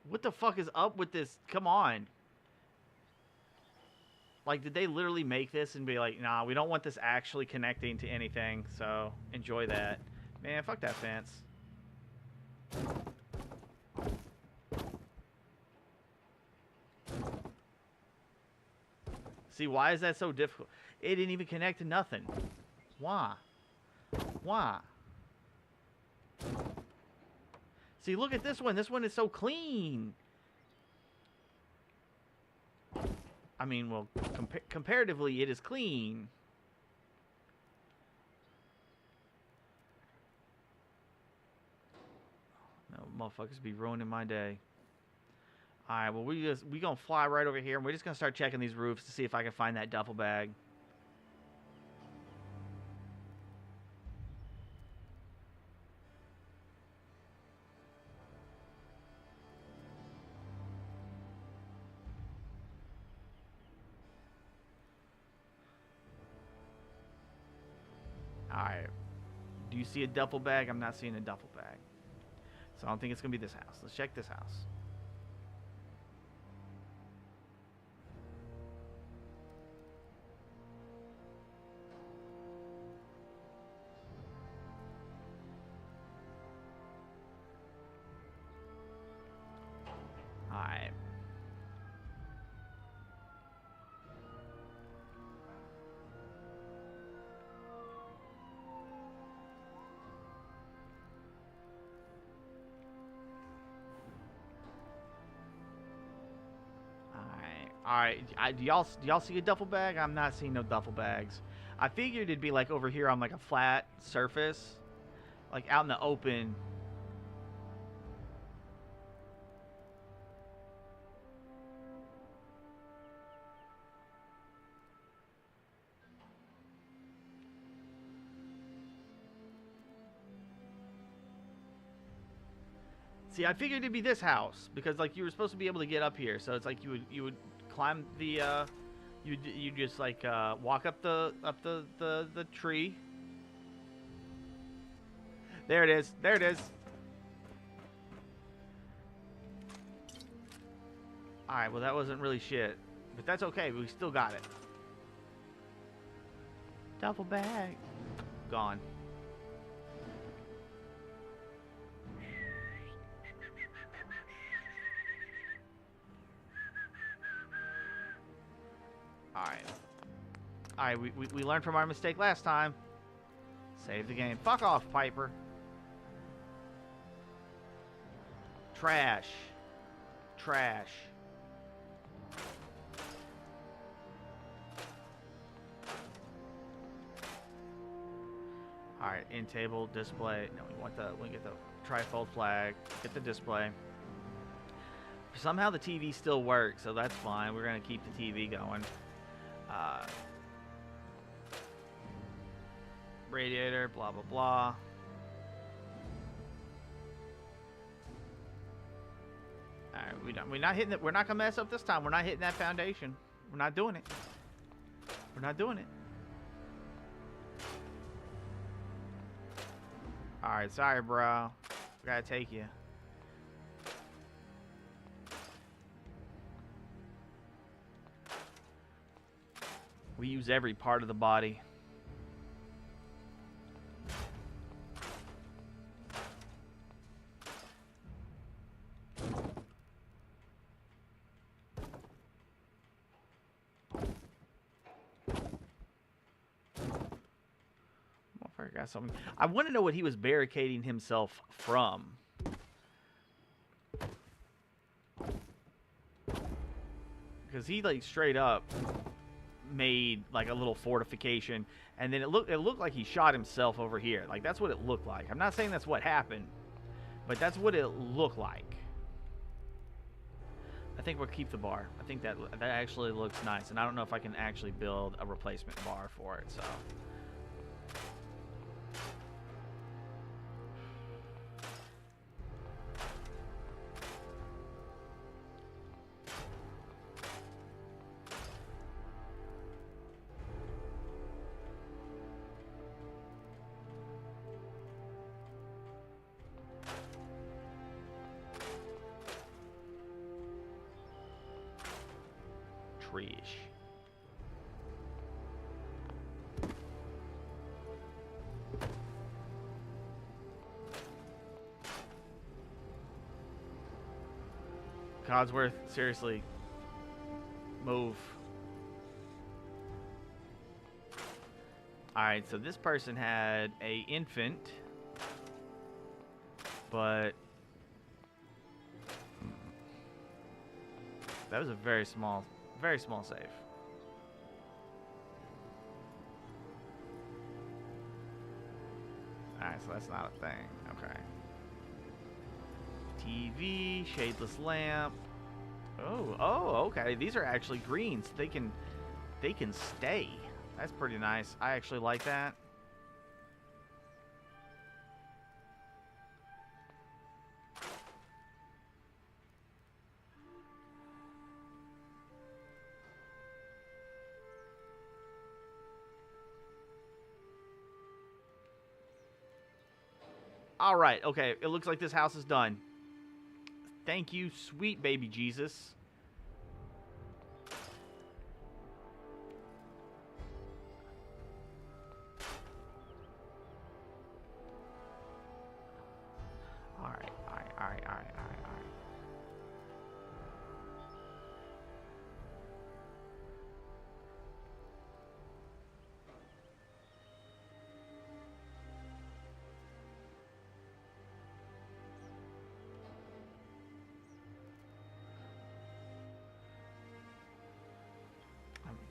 What the fuck is up with this? Come on. Like, did they literally make this and be like, nah, we don't want this actually connecting to anything, so enjoy that. Man, fuck that fence. See, why is that so difficult? It didn't even connect to nothing. Why? Why? See, look at this one. This one is so clean. I mean, well, comparatively, it is clean. No, motherfuckers be ruining my day. All right, well, we gonna fly right over here, and we're just gonna start checking these roofs to see if I can find that duffel bag. Alright. Do you see a duffel bag? I'm not seeing a duffel bag. So I don't think it's going to be this house. Let's check this house. Alright. Alright, do y'all see a duffel bag? I'm not seeing no duffel bags. I figured it'd be like over here on like a flat surface, like out in the open. See, I figured it'd be this house because like you were supposed to be able to get up here, so it's like you would climb the you just like walk up the tree. There it is. There it is. All right, well that wasn't really shit, but that's okay. We still got it. Duffel bag gone. Alright. Alright, we learned from our mistake last time. Save the game. Fuck off, Piper. Trash. Trash. Alright, in table, display. No, we get the trifold flag. Get the display. Somehow the TV still works, so that's fine. We're going to keep the TV going. Radiator, blah, blah, blah. Alright, we're not hitting it. We're not going to mess up this time. We're not hitting that foundation. We're not doing it. We're not doing it. Alright, sorry, bro. We gotta take you. We use every part of the body. Got something. I want to know what he was barricading himself from. Because he like straight up made like a little fortification, and then it looked like he shot himself over here. Like that's what it looked like. I'm not saying that's what happened, but that's what it looked like. I think we'll keep the bar. I think that actually looks nice, and I don't know if I can actually build a replacement bar for it. So. Tree-ish. Codsworth, seriously. Move. Alright, so this person had a infant, but that was a very small save. Alright, so that's not a thing. Okay. TV, shadeless lamp. Oh, okay. These are actually greens. They can stay. That's pretty nice. I actually like that. All right, okay. It looks like this house is done. Thank you, sweet baby Jesus. All right.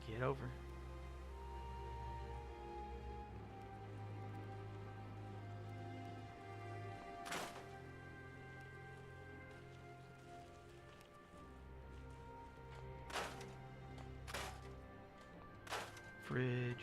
Get over. Fridge.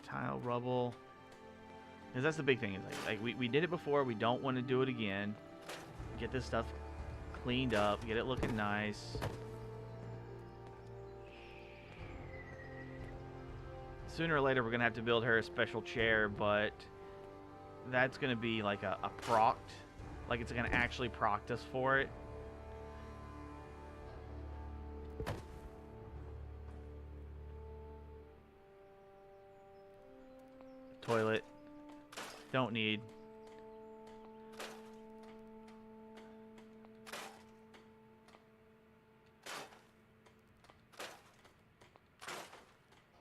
Tile, rubble. Because that's the big thing. Is like we did it before. We don't want to do it again. Get this stuff cleaned up. Get it looking nice. Sooner or later, we're gonna have to build her a special chair, but that's gonna be like a proct. Like it's gonna actually proct us for it. Toilet. Don't need.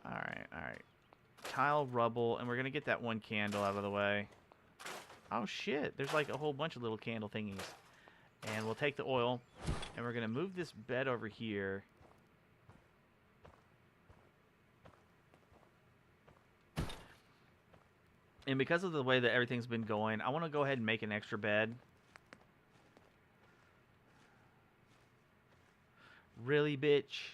Alright. Tile, rubble, and we're gonna get that one candle out of the way. Oh shit, there's like a whole bunch of little candle thingies. And we'll take the oil, and we're gonna move this bed over here. And because of the way that everything's been going, I want to go ahead and make an extra bed. Really, bitch?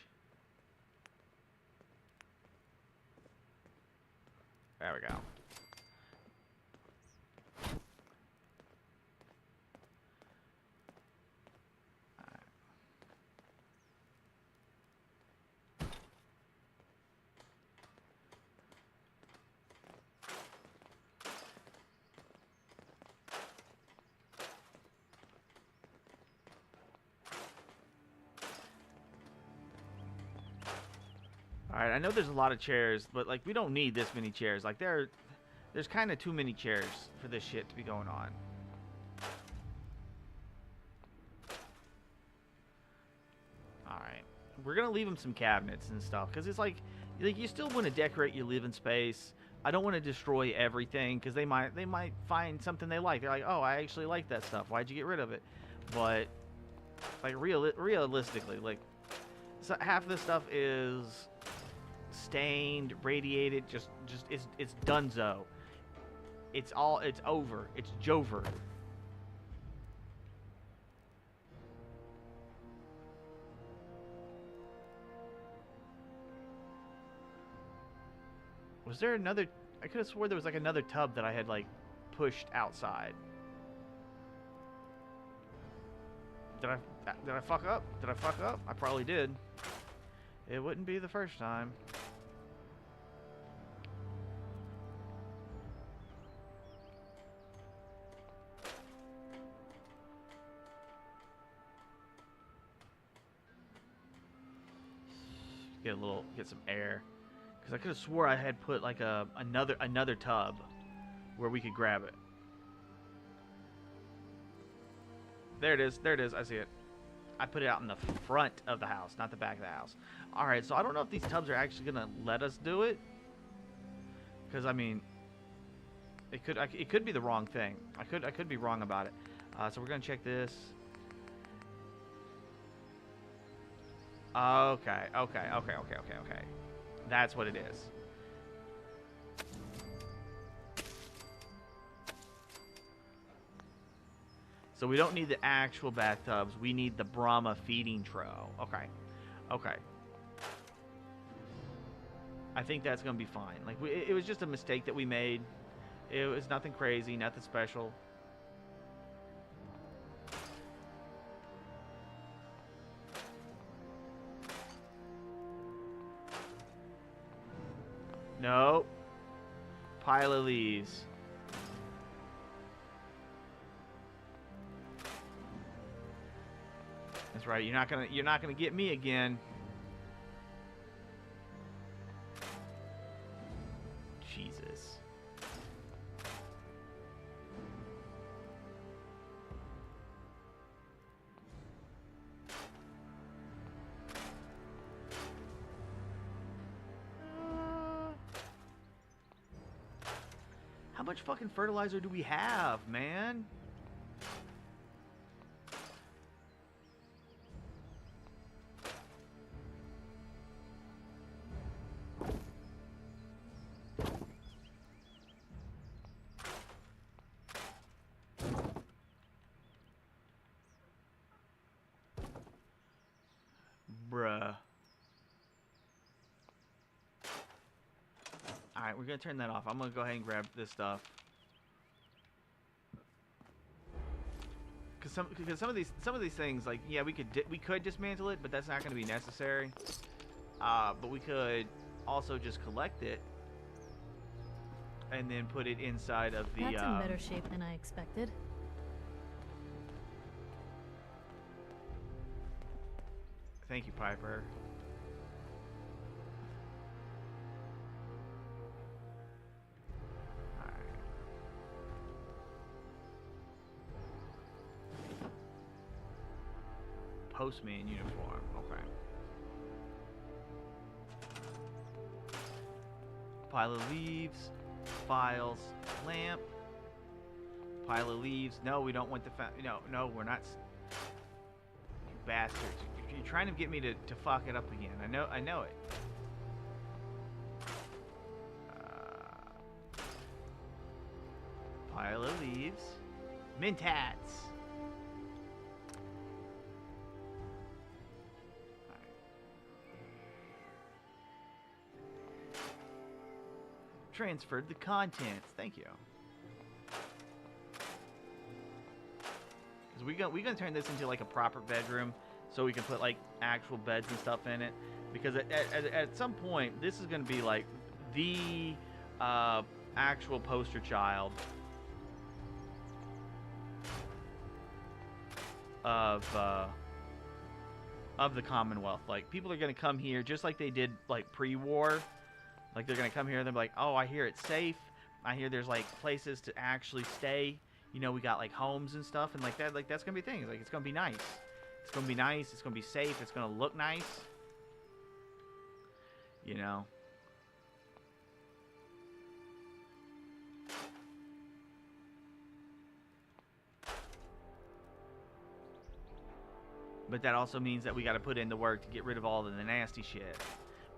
There we go. Alright, I know there's a lot of chairs, but like we don't need this many chairs. Like there's kind of too many chairs for this shit to be going on. Alright. We're going to leave them some cabinets and stuff because it's like you still want to decorate your living space. I don't want to destroy everything because they might find something they like. They're like, "Oh, I actually like that stuff. Why'd you get rid of it?" But like realistically, like half of this stuff is stained, radiated, just it's donezo. It's over. It's Jover. Was there another? I could have swore there was like another tub that I had like pushed outside. Did I fuck up? Did I fuck up? I probably did. It wouldn't be the first time. Get some air, because I could have swore I had put like another tub where we could grab it. There it is. There it is. I see it. I put it out in the front of the house, not the back of the house. All right, so I don't know if these tubs are actually gonna let us do it, because I mean, it could be the wrong thing. I could be wrong about it. So we're gonna check this. Okay. That's what it is. So we don't need the actual bathtubs. We need the Brahma feeding trough. Okay. I think that's going to be fine. Like it was just a mistake that we made. It was nothing crazy, nothing special. Nope. Pile of these. That's right. You're not gonna get me again. Jesus. How much fucking fertilizer do we have, man? Bruh. Alright, we're gonna turn that off. I'm gonna go ahead and grab this stuff. Because some of these things, like, yeah, we could dismantle it, but that's not gonna be necessary. But we could also just collect it and then put it inside of the. That's in better shape than I expected. Thank you, Piper. Alright. Postman uniform. Okay. Pile of leaves, files, lamp. Pile of leaves. No, we don't want the no, we're not. You bastards. You're trying to get me to fuck it up again. I know it. Pile of leaves. Mint hats. Transferred the contents. Thank you. Because we gonna turn this into like a proper bedroom, so we can put like actual beds and stuff in it. Because at some point, this is gonna be like the actual poster child of the Commonwealth. Like, people are gonna come here just like they did like pre-war. Like, they're gonna come here and they're like, oh, I hear it's safe. I hear there's like places to actually stay. You know, we got like homes and stuff, and like that. Like, that's gonna be things. Like, it's gonna be nice. It's gonna be nice. It's gonna be safe. It's gonna look nice. You know. But that also means that we got to put in the work to get rid of all of the nasty shit.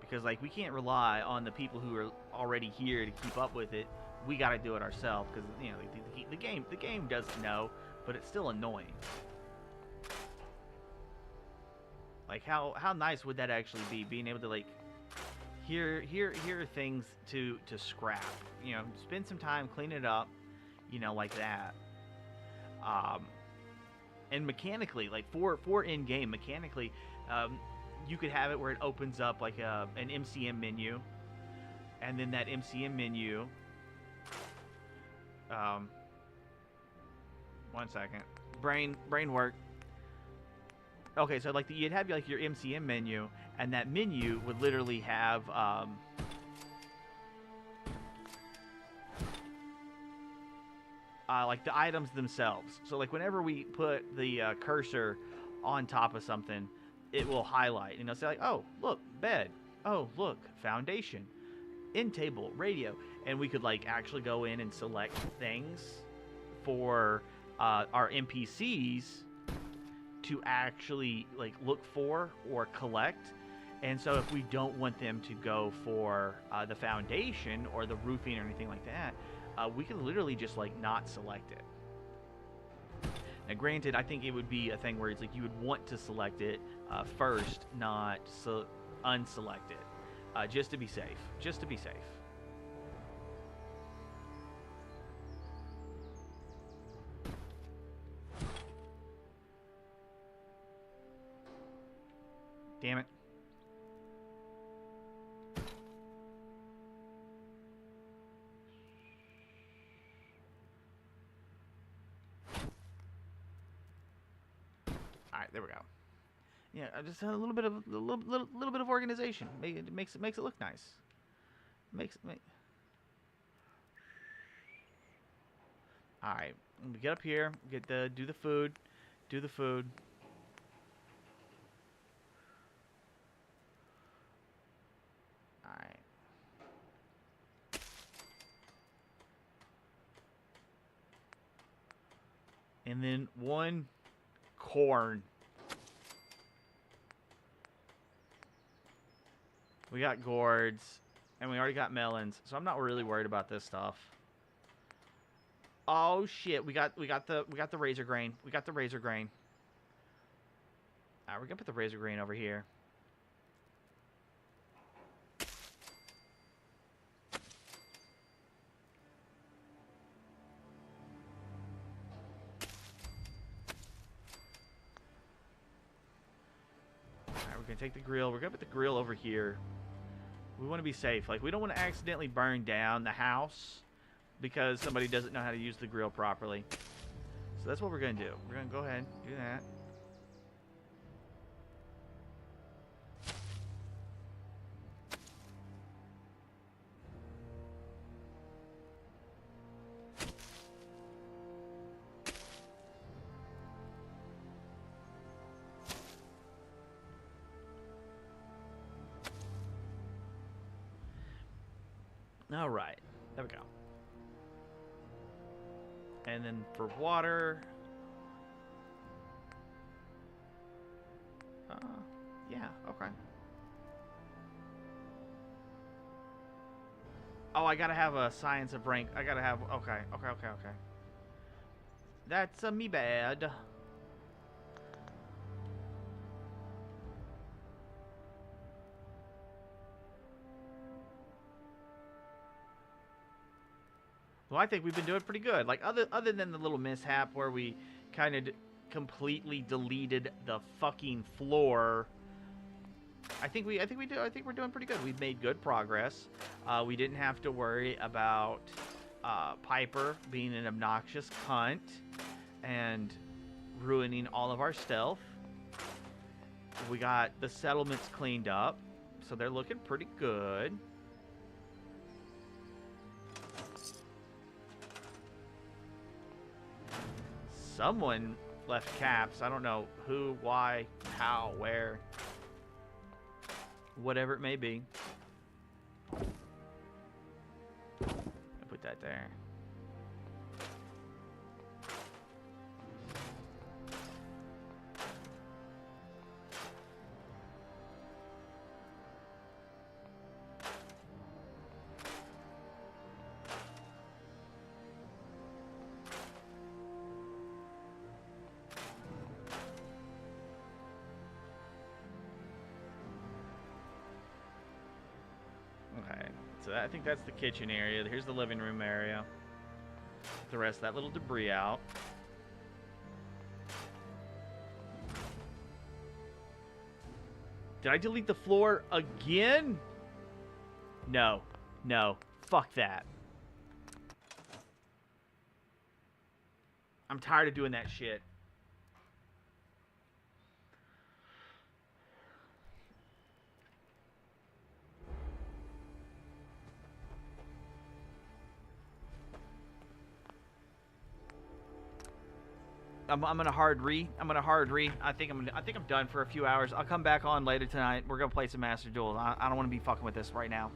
Because, like, we can't rely on the people who are already here to keep up with it. We got to do it ourselves. Because, you know, the game doesn't know, but it's still annoying. Like, how nice would that actually be? Being able to, like, here are things to scrap. You know, spend some time, clean it up. You know, like that. And mechanically, like for in-game, mechanically, you could have it where it opens up like an MCM menu, and then that MCM menu. One second, brain work. Okay, so like you'd have like your MCM menu, and that menu would literally have like the items themselves. So like whenever we put the cursor on top of something, it will highlight and it'll say like, oh, look, bed. Oh, look, foundation, end table, radio. And we could like actually go in and select things for our NPCs to actually like look for or collect. And so if we don't want them to go for the foundation or the roofing or anything like that, we can literally just like not select it. Now granted, I think it would be a thing where it's like you would want to select it first, not unselect it, just to be safe. Just to be safe. Damn it. All right, there we go. Yeah, I just had a little bit of organization. It makes it look nice. All right, we get up here, do the food. All right. And then one corn. We got gourds, and we already got melons, so I'm not really worried about this stuff. Oh shit, we got the razor grain. We got the razor grain. Alright, we're gonna put the razor grain over here. Alright, we're gonna take the grill. We're gonna put the grill over here. We want to be safe. Like, we don't want to accidentally burn down the house because somebody doesn't know how to use the grill properly. So that's what we're going to do. We're going to go ahead and do that. All right, there we go. And then for water, yeah, okay. Oh, I gotta have a science of rank. I gotta have, okay. That's me bad. Well, I think we've been doing pretty good. Like other than the little mishap where we kind of completely deleted the fucking floor. I think we're doing pretty good. We've made good progress. We didn't have to worry about Piper being an obnoxious cunt and ruining all of our stealth. We got the settlements cleaned up, so they're looking pretty good. Someone left caps. I don't know who, why, how, where. Whatever it may be. I'll put that there. So I think that's the kitchen area. Here's the living room area. The rest of that little debris out. Did I delete the floor again? No. No. Fuck that. I'm tired of doing that shit. I'm gonna hard re. I think I'm done for a few hours. I'll come back on later tonight. We're gonna play some Master Duels. I don't want to be fucking with this right now.